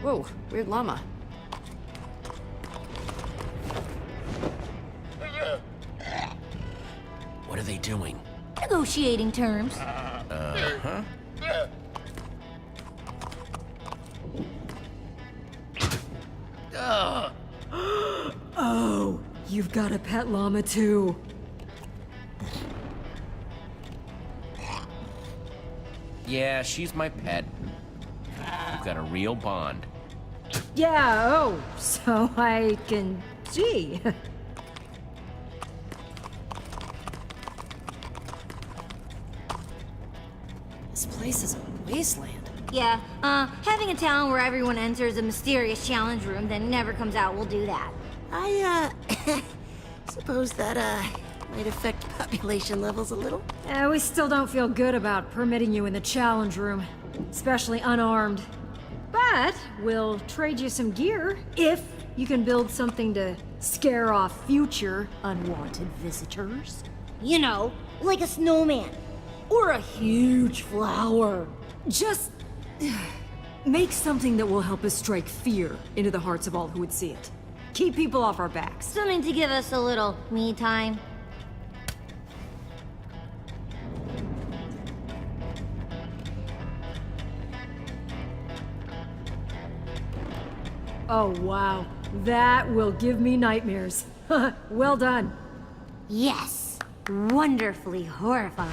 Whoa, weird llama. What are they doing? Negotiating terms. Uh-huh. Oh, you've got a pet llama too. Yeah, she's my pet. We've got a real bond. Yeah, oh, so I can see. This place is a wasteland. Yeah, having a town where everyone enters a mysterious challenge room then never comes out will do that. I, suppose that, might affect population levels a little. We still don't feel good about permitting you in the challenge room, especially unarmed. But we'll trade you some gear if you can build something to scare off future unwanted visitors. You know, like a snowman. Or a huge flower. Just make something that will help us strike fear into the hearts of all who would see it. Keep people off our backs. Something to give us a little me time. Oh, wow. That will give me nightmares. Well done. Yes. Wonderfully horrifying.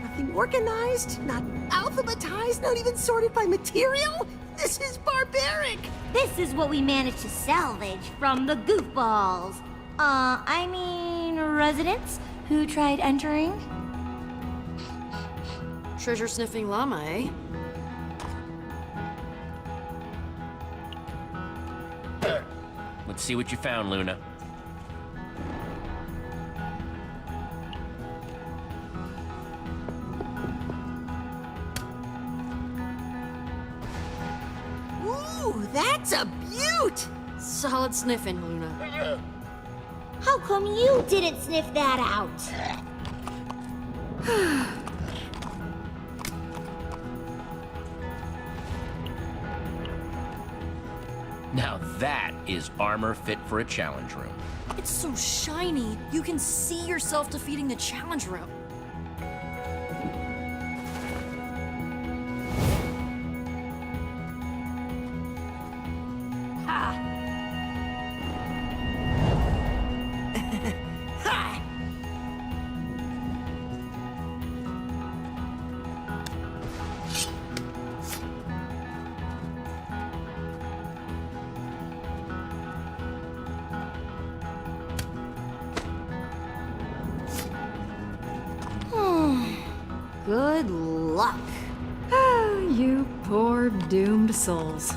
Nothing organized, not alphabetized, not even sorted by material? This is barbaric! This is what we managed to salvage from the goofballs. I mean, residents who tried entering. Treasure-sniffing llama, eh? Let's see what you found, Luna. Ooh, that's a beaut! Solid sniffing, Luna. How come you didn't sniff that out? Now that is armor fit for a challenge room. It's so shiny, you can see yourself defeating the challenge room. Good luck. Ah, you poor doomed souls.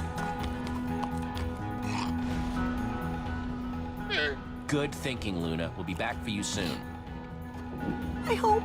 Good thinking, Luna. We'll be back for you soon. I hope.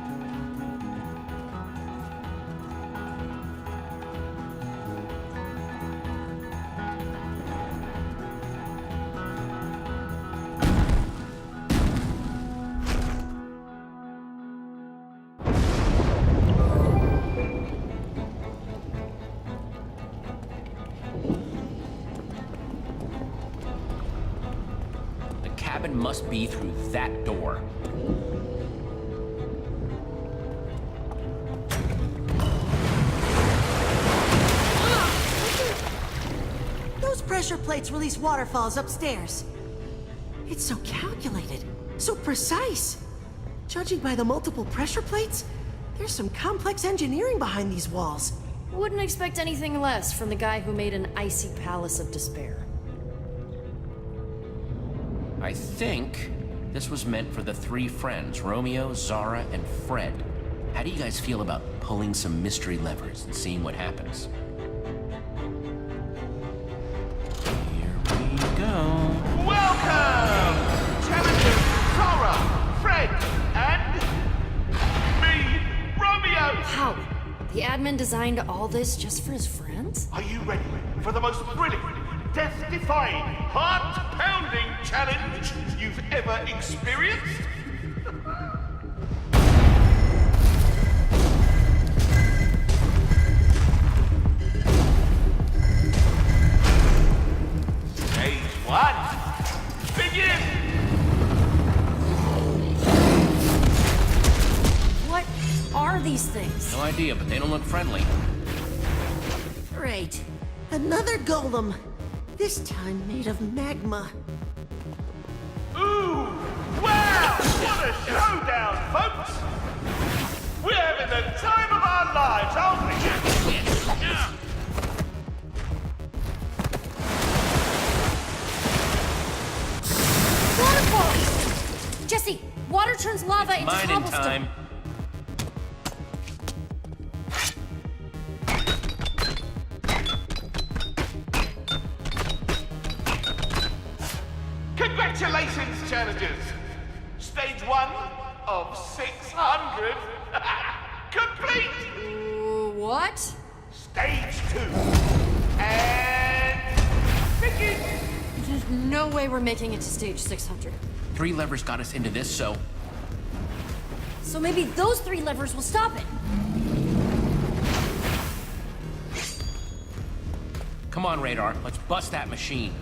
The cabin must be through that door. Those pressure plates release waterfalls upstairs. It's so calculated, so precise. Judging by the multiple pressure plates, there's some complex engineering behind these walls. Wouldn't expect anything less from the guy who made an icy palace of despair. I think this was meant for the three friends, Romeo, Zara, and Fred. How do you guys feel about pulling some mystery levers and seeing what happens? Here we go. Welcome! Challengers Sora, Fred, and me, Romeo! How? The admin designed all this just for his friends? Are you ready for the most thrilling, death-defying, heart-pounding challenge you've ever experienced? Stage 1, begin! What are these things? No idea, but they don't look friendly. Great. Another golem. This time made of magma. Ooh! Wow! What a showdown, folks! We're having the time of our lives, aren't we? Waterfalls! Jesse, water turns lava into Mine in cobblestone. time. Congratulations, challengers! Stage 1 of 600 complete! What? Stage 2 and begin! There's no way we're making it to stage 600. 3 levers got us into this, so So maybe those 3 levers will stop it. come on, Radar. Let's bust that machine.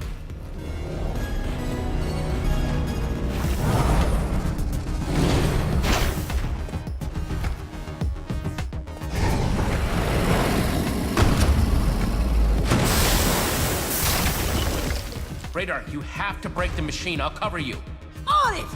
Radar, you have to break the machine. I'll cover you. On it!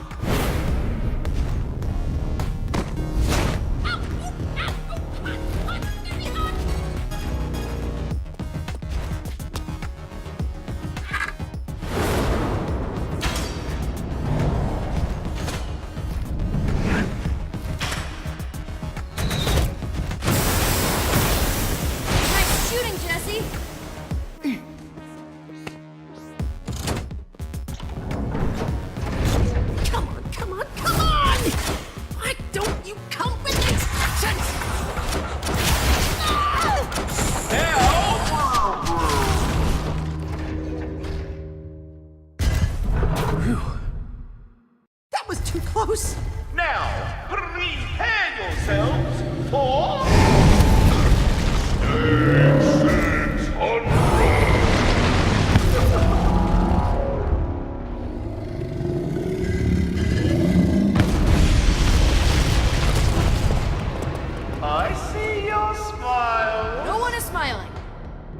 Nice shooting, Jesse! Come on, come on, come on! Why don't you come with instructions? That was too close. Now, prepare yourselves for... I see your smile. No one is smiling.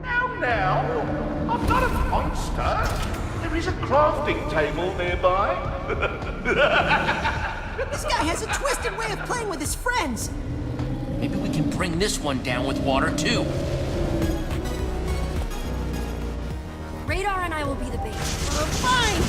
Now, I'm not a monster. There is a crafting table nearby. This guy has a twisted way of playing with his friends. Maybe we can bring this one down with water, too. Radar and I will be the bait. Fine.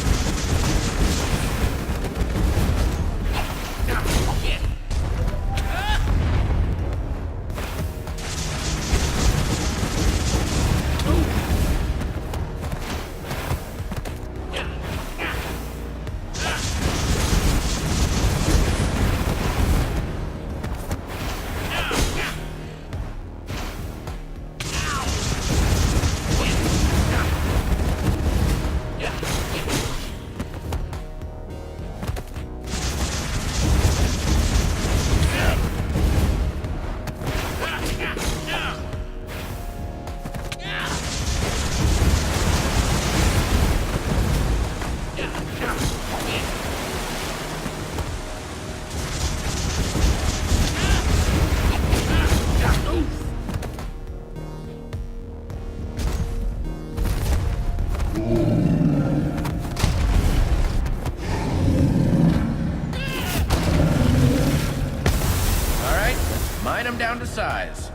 them down to size.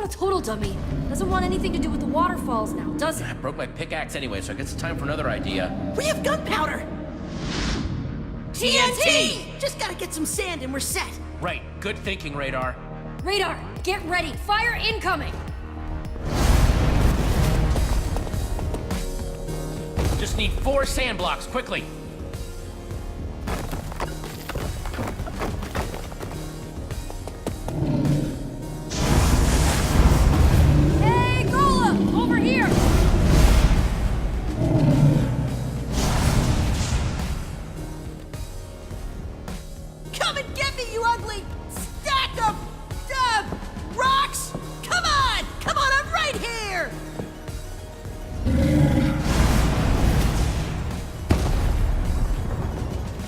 Total dummy. Doesn't want anything to do with the waterfalls now, does it? I broke my pickaxe anyway, so I guess it's time for another idea. We have gunpowder! TNT! Just gotta get some sand and we're set. Right, good thinking, Radar. Radar, get ready. Fire incoming! Just need 4 sand blocks, quickly. Hey, Golem! Over here! Come and get me, you ugly stack of rocks! Come on! Come on, I'm right here!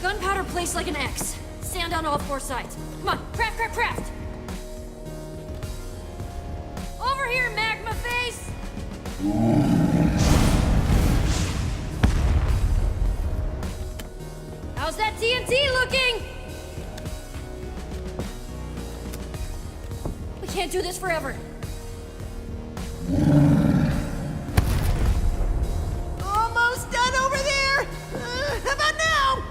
Gunpowder placed like an X. Sand on all 4 sides. Come on, craft, craft, craft! Over here, magma face! How's that TNT looking? We can't do this forever. Almost done over there! How about now?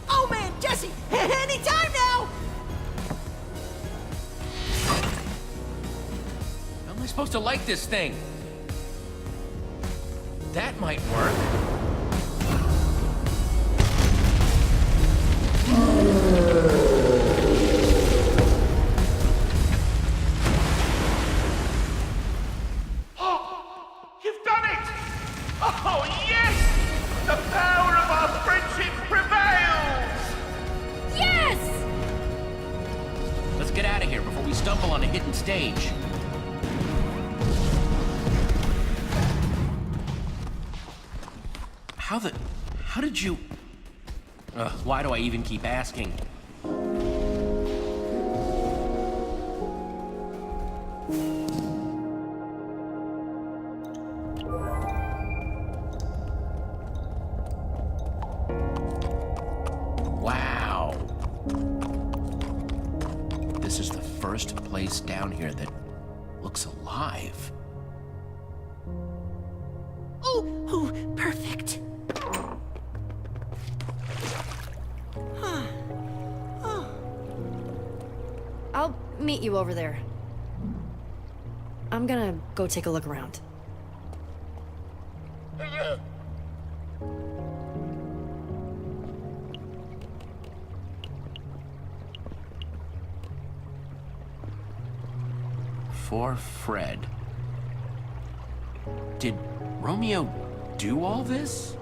Oh man, Jesse, anytime now! How am I supposed to light this thing? That might work. You've done it! Oh, yes! The power of our friendship prevails! Yes! Let's get out of here before we stumble on a hidden stage. How did you... why do I even keep asking? Wow. This is the first place down here that looks alive. Oh, perfect. I'll meet you over there. I'm gonna go take a look around. For Fred. Did Romeo do all this?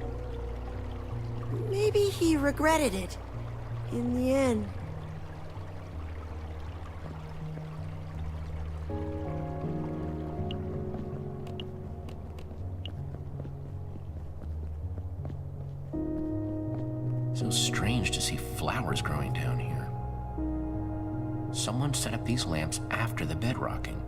Maybe he regretted it in the end. So strange to see flowers growing down here. Someone set up these lamps after the bedrocking.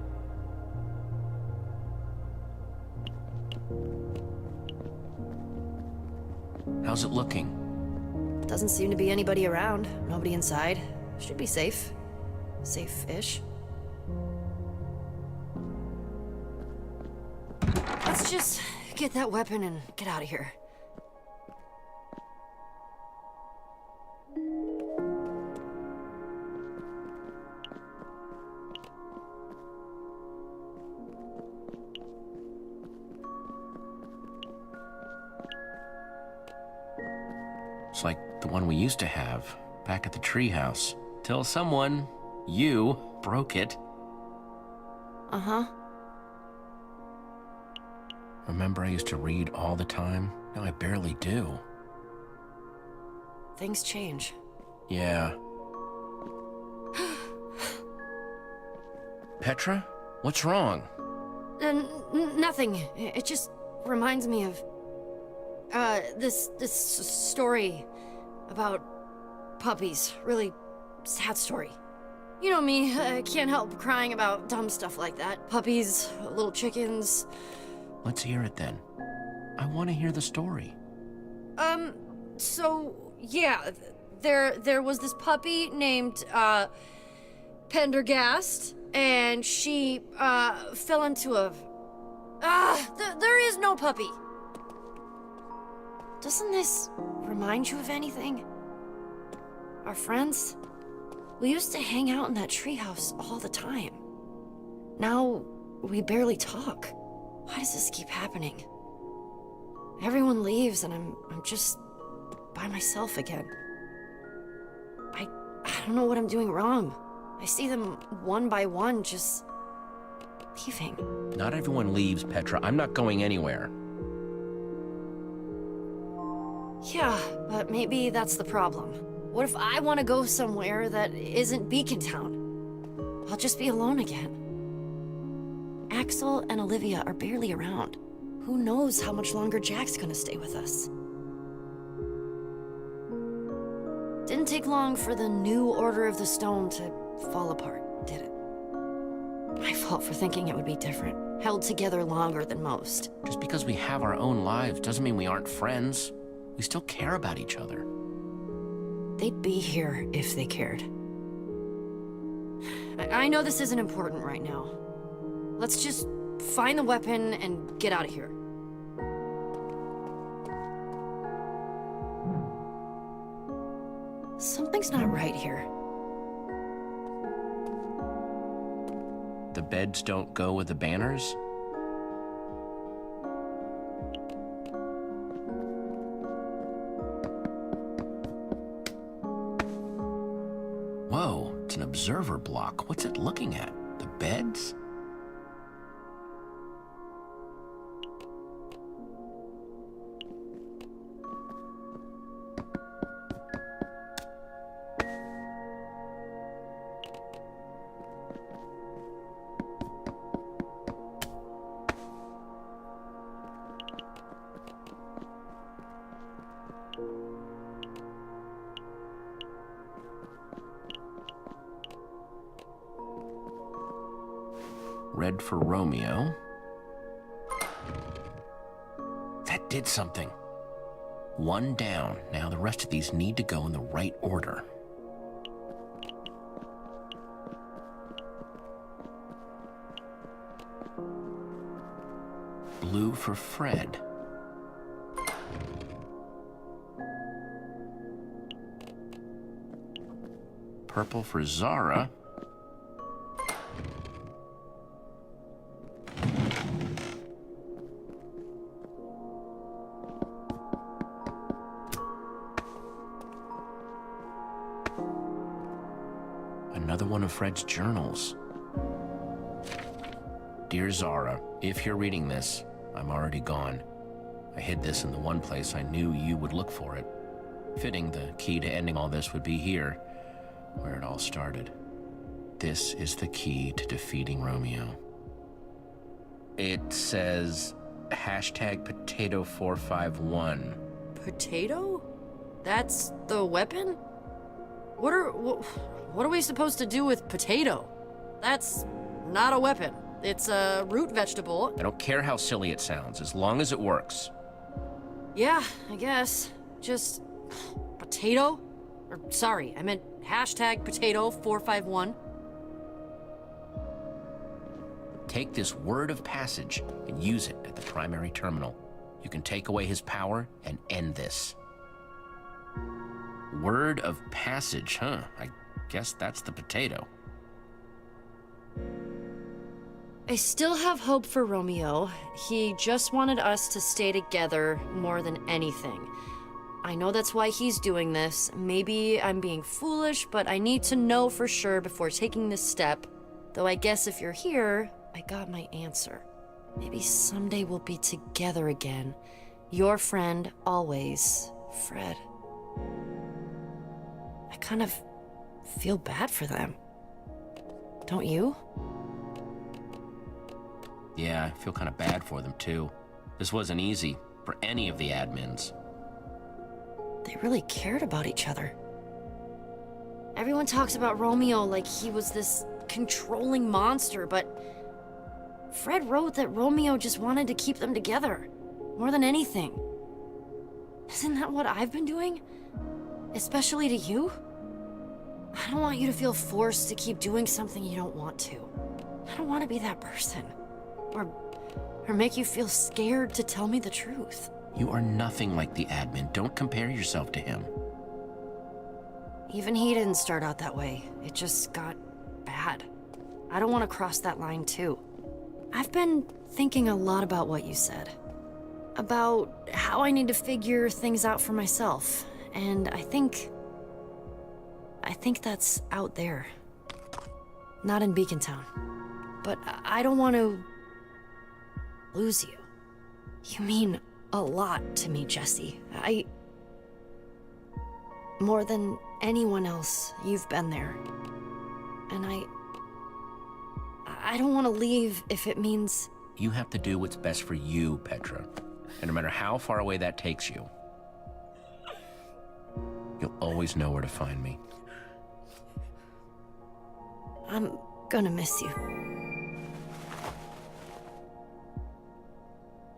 How's it looking? Doesn't seem to be anybody around. Nobody inside. Should be safe. Safe-ish. Let's just get that weapon and get out of here. It's like the one we used to have back at the treehouse. Till someone, you, broke it. Uh-huh. Remember I used to read all the time? Now I barely do. Things change. Yeah. Petra? What's wrong? Nothing. It just reminds me of this story about puppies. Really sad story. You know me, I can't help crying about dumb stuff like that. Puppies, little chickens. Let's hear it then. I want to hear the story. So yeah, there was this puppy named Pendergast, and she fell into a there is no puppy. Doesn't this remind you of anything? Our friends? We used to hang out in that treehouse all the time. Now, we barely talk. Why does this keep happening? Everyone leaves and I'm just by myself again. I don't know what I'm doing wrong. I see them one by one just leaving. Not everyone leaves, Petra. I'm not going anywhere. Yeah, but maybe that's the problem. What if I want to go somewhere that isn't Beacon Town? I'll just be alone again. Axel and Olivia are barely around. Who knows how much longer Jack's gonna stay with us? Didn't take long for the new Order of the Stone to fall apart, did it? My fault for thinking it would be different. Held together longer than most. Just because we have our own lives doesn't mean we aren't friends. We still care about each other. They'd be here if they cared. I know this isn't important right now. Let's just find the weapon and get out of here. Something's not right here. The beds don't go with the banners? Whoa, it's an observer block. What's it looking at? The beds? Red for Romeo. That did something. One down. Now the rest of these need to go in the right order. Blue for Fred. Purple for Zara. Another one of Fred's journals. Dear Zara, if you're reading this, I'm already gone. I hid this in the one place I knew you would look for it. Fitting the key to ending all this would be here, where it all started. This is the key to defeating Romeo. It says #potato451. Potato? That's the weapon? What are we supposed to do with potato? That's not a weapon. It's a root vegetable. I don't care how silly it sounds, as long as it works. Yeah, I guess. Just potato? Or sorry, I meant #potato451. Take this word of passage and use it at the primary terminal. You can take away his power and end this. Word of passage, huh? I guess that's the potato. I still have hope for Romeo. He just wanted us to stay together more than anything. I know that's why he's doing this. Maybe I'm being foolish, but I need to know for sure before taking this step. Though I guess if you're here, I got my answer. Maybe someday we'll be together again. Your friend, always, Fred. I kind of feel bad for them. Don't you? Yeah, I feel kind of bad for them, too. This wasn't easy for any of the admins. They really cared about each other. Everyone talks about Romeo like he was this controlling monster, but Fred wrote that Romeo just wanted to keep them together, more than anything. Isn't that what I've been doing? Especially to you? I don't want you to feel forced to keep doing something you don't want to. I don't want to be that person. Or make you feel scared to tell me the truth. You are nothing like the admin. Don't compare yourself to him. Even he didn't start out that way. It just got bad. I don't want to cross that line too. I've been thinking a lot about what you said. About how I need to figure things out for myself. And I think that's out there. Not in Beacon Town. But I don't want to lose you. You mean a lot to me, Jesse. More than anyone else, you've been there. And I don't want to leave if it means... You have to do what's best for you, Petra. And no matter how far away that takes you, you'll always know where to find me. I'm gonna miss you.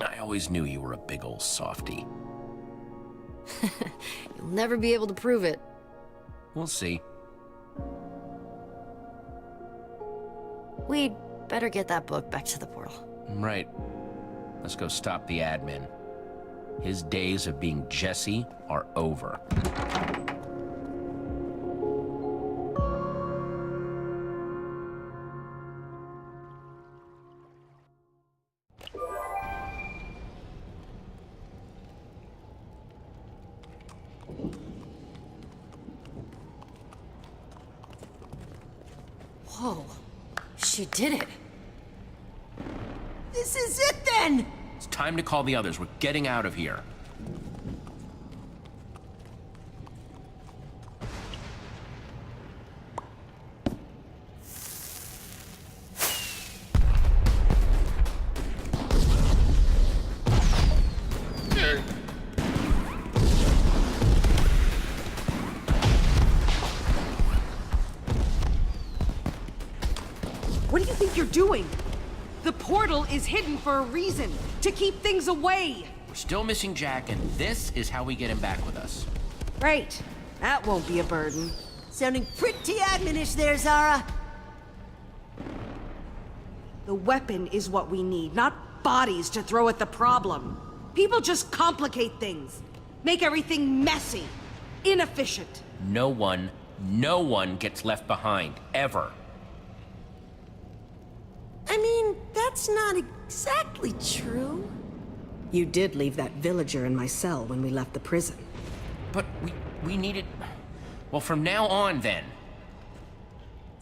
I always knew you were a big old softy. You'll never be able to prove it. We'll see. We'd better get that book back to the portal. Right. Let's go stop the admin. His days of being Jesse are over. Whoa. She did it. This is it then! It's time to call the others. We're getting out of here. What do you think you're doing? The portal is hidden for a reason, to keep things away. We're still missing Jack, and this is how we get him back with us. Right. That won't be a burden. Sounding pretty adminish there, Zara. The weapon is what we need, not bodies to throw at the problem. People just complicate things. Make everything messy. Inefficient. No one gets left behind, ever. I mean, that's not exactly true. You did leave that villager in my cell when we left the prison. But we needed... Well, from now on, then.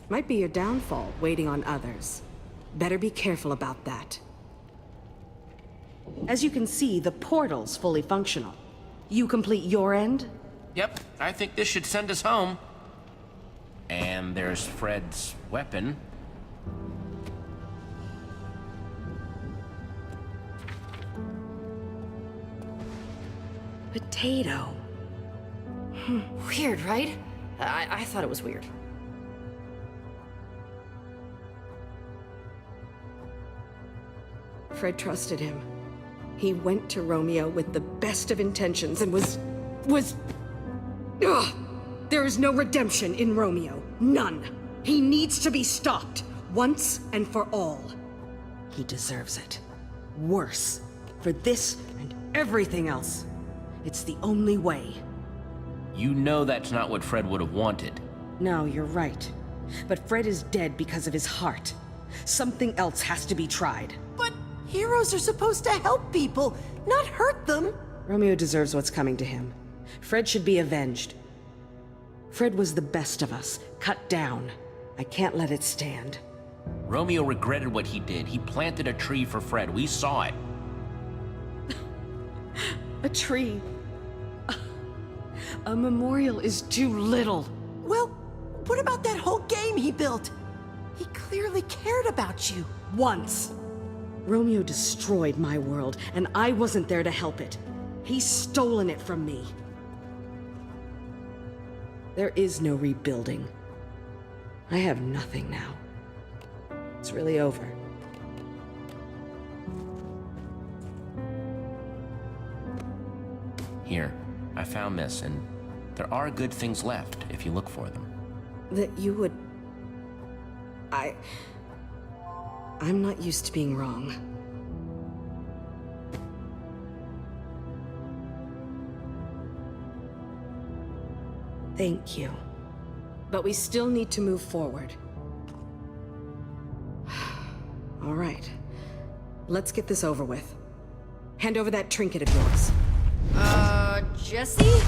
Might be your downfall, waiting on others. Better be careful about that. As you can see, the portal's fully functional. You complete your end? Yep, I think this should send us home. And there's Fred's weapon. Potato. Weird, right? I thought it was weird. Fred trusted him. He went to Romeo with the best of intentions and was... Ugh! There is no redemption in Romeo. None. He needs to be stopped, once and for all. He deserves it. Worse. For this and everything else. It's the only way. You know that's not what Fred would have wanted. No, you're right. But Fred is dead because of his heart. Something else has to be tried. But heroes are supposed to help people, not hurt them. Romeo deserves what's coming to him. Fred should be avenged. Fred was the best of us, cut down. I can't let it stand. Romeo regretted what he did. He planted a tree for Fred. We saw it. A tree. A memorial is too little. Well, what about that whole game he built? He clearly cared about you. Once. Romeo destroyed my world, and I wasn't there to help it. He's stolen it from me. There is no rebuilding. I have nothing now. It's really over. Here, I found this, and there are good things left if you look for them. That you would... I'm not used to being wrong. Thank you. But we still need to move forward. All right. Let's get this over with. Hand over that trinket of yours. Jesse?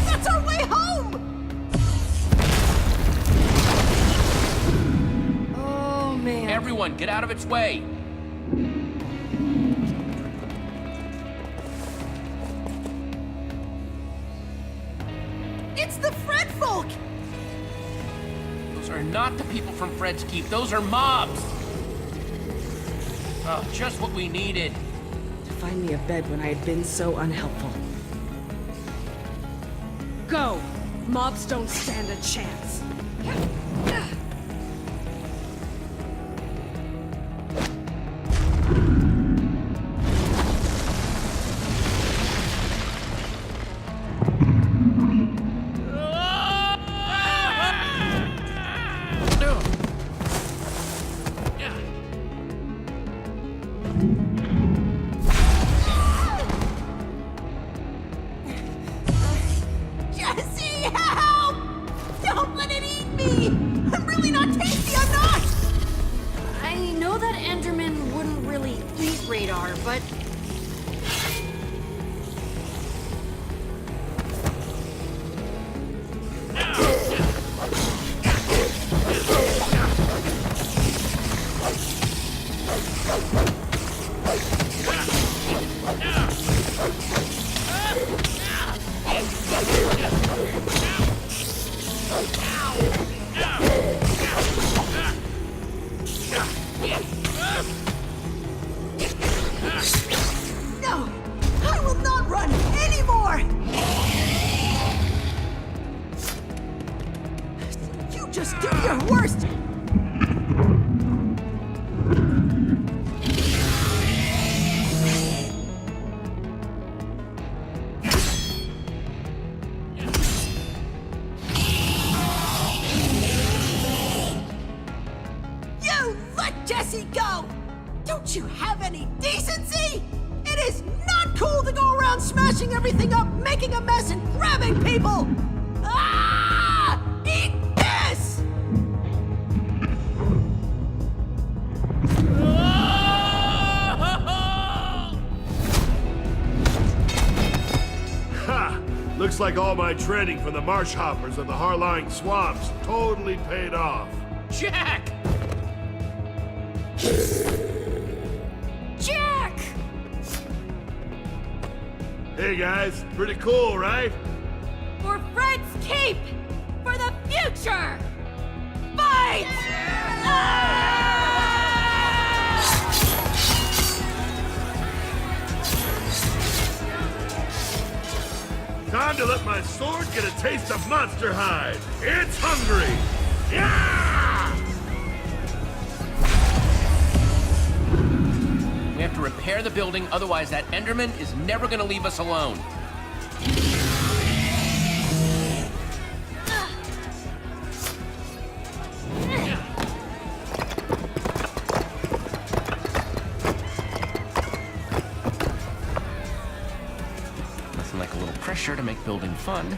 That's our way home! Oh, man. Everyone, get out of its way! It's the Fred folk! Those are not the people from Fred's Keep. Those are mobs! Oh, just what we needed. To find me a bed when I had been so unhelpful. Go! Mobs don't stand a chance. Jesse, help! Don't let it eat me! I'm really not tasty, I'm not! I know that Enderman wouldn't really eat Radar, but... No! I will not run anymore! You just do your worst! You let Jesse go! Don't you have any decency? It is not cool to go around smashing everything up, making a mess, and grabbing people! Ah! Eat this! Ha! Looks like all my training from the marsh hoppers and the Harlying swamps totally paid off. Jack! Jack! Hey guys, pretty cool, right? For Fred's Keep! For the future! Fight! Time to let my sword get a taste of monster hide. It's hungry. Yeah! We have to repair the building, otherwise that Enderman is never gonna leave us alone. Nothing like a little pressure to make building fun.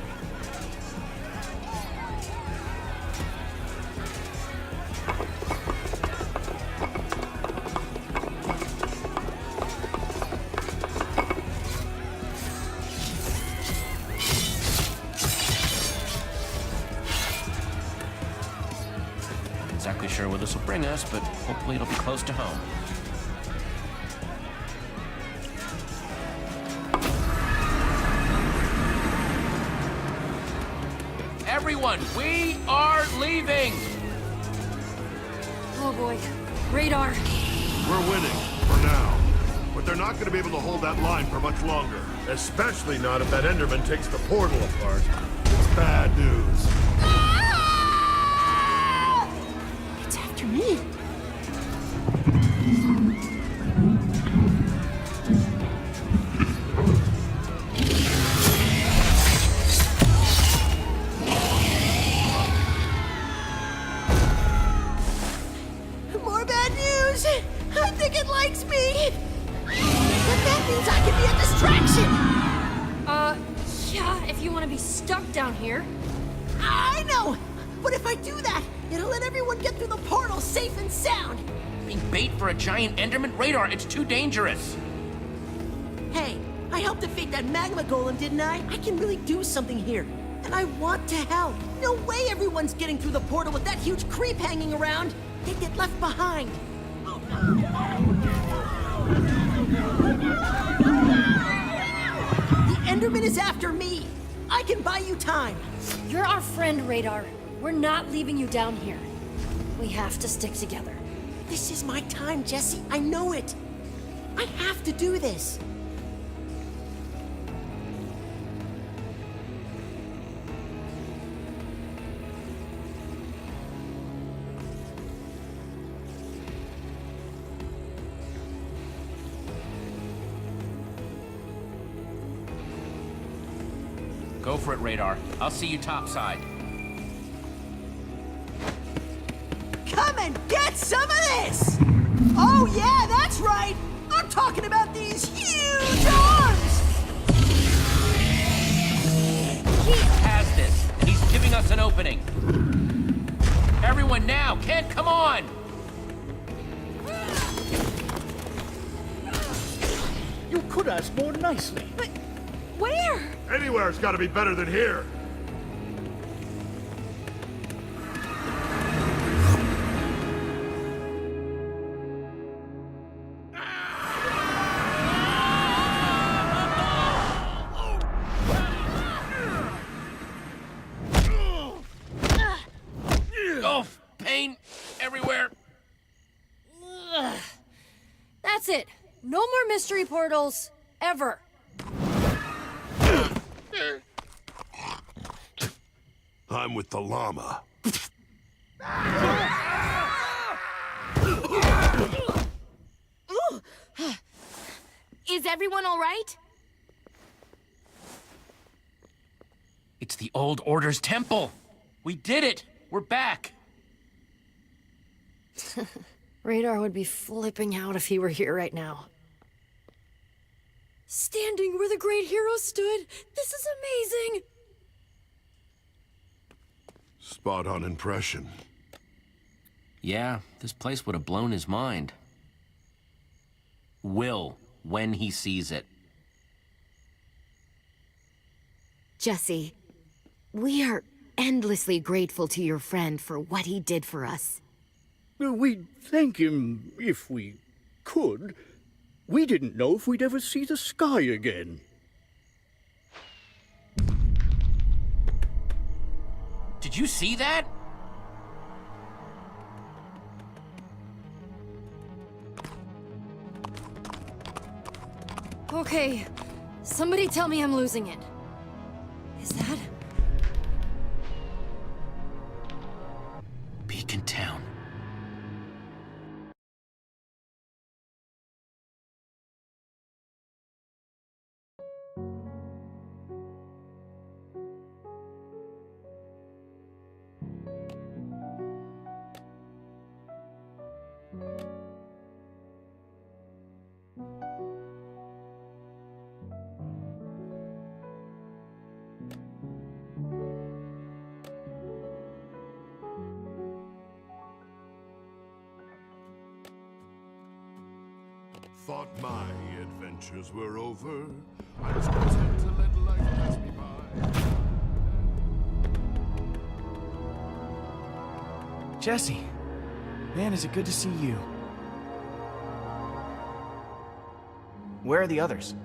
this will bring us, but hopefully it'll be close to home. Everyone, we are leaving! Oh boy. Radar. We're winning, for now. But they're not gonna be able to hold that line for much longer. Especially not if that Enderman takes the portal apart. It's bad news. It's after me. More bad news. I think it likes me. But that means I can be a distraction. Yeah, if you want to be stuck down here. I know. But if I do that, it'll let everyone get through the portal safe and sound. Being bait for a giant Enderman radar, it's too dangerous. Hey, I helped defeat that magma golem, didn't I? I can really do something here. And I want to help. No way everyone's getting through the portal with that huge creep hanging around. They'd get left behind. The Enderman is after me. I can buy you time. You're our friend, Radar. We're not leaving you down here. We have to stick together. This is my time, Jesse. I know it. I have to do this. Go for it, Radar. I'll see you topside. Come and get some of this! Oh yeah, that's right! I'm talking about these huge arms! He has this, and he's giving us an opening. Everyone now! Kent, come on! You could ask more nicely. But where? Anywhere's gotta be better than here. Oh, pain everywhere. That's it. No more mystery portals. Ever. I'm with the llama. Is everyone all right? It's the Old Order's temple. We did it. We're back. Radar would be flipping out if he were here right now. Standing where the great hero stood. This is amazing. Spot on impression. Yeah, this place would have blown his mind. Will, when he sees it. Jesse, we are endlessly grateful to your friend for what he did for us. We'd thank him if we could. We didn't know if we'd ever see the sky again. Did you see that? Okay, somebody tell me I'm losing it. Is that? Beacon Town. Thought my adventures were over. I was content to let life pass me by. Jesse, Man, is it good to see you. Where are the others?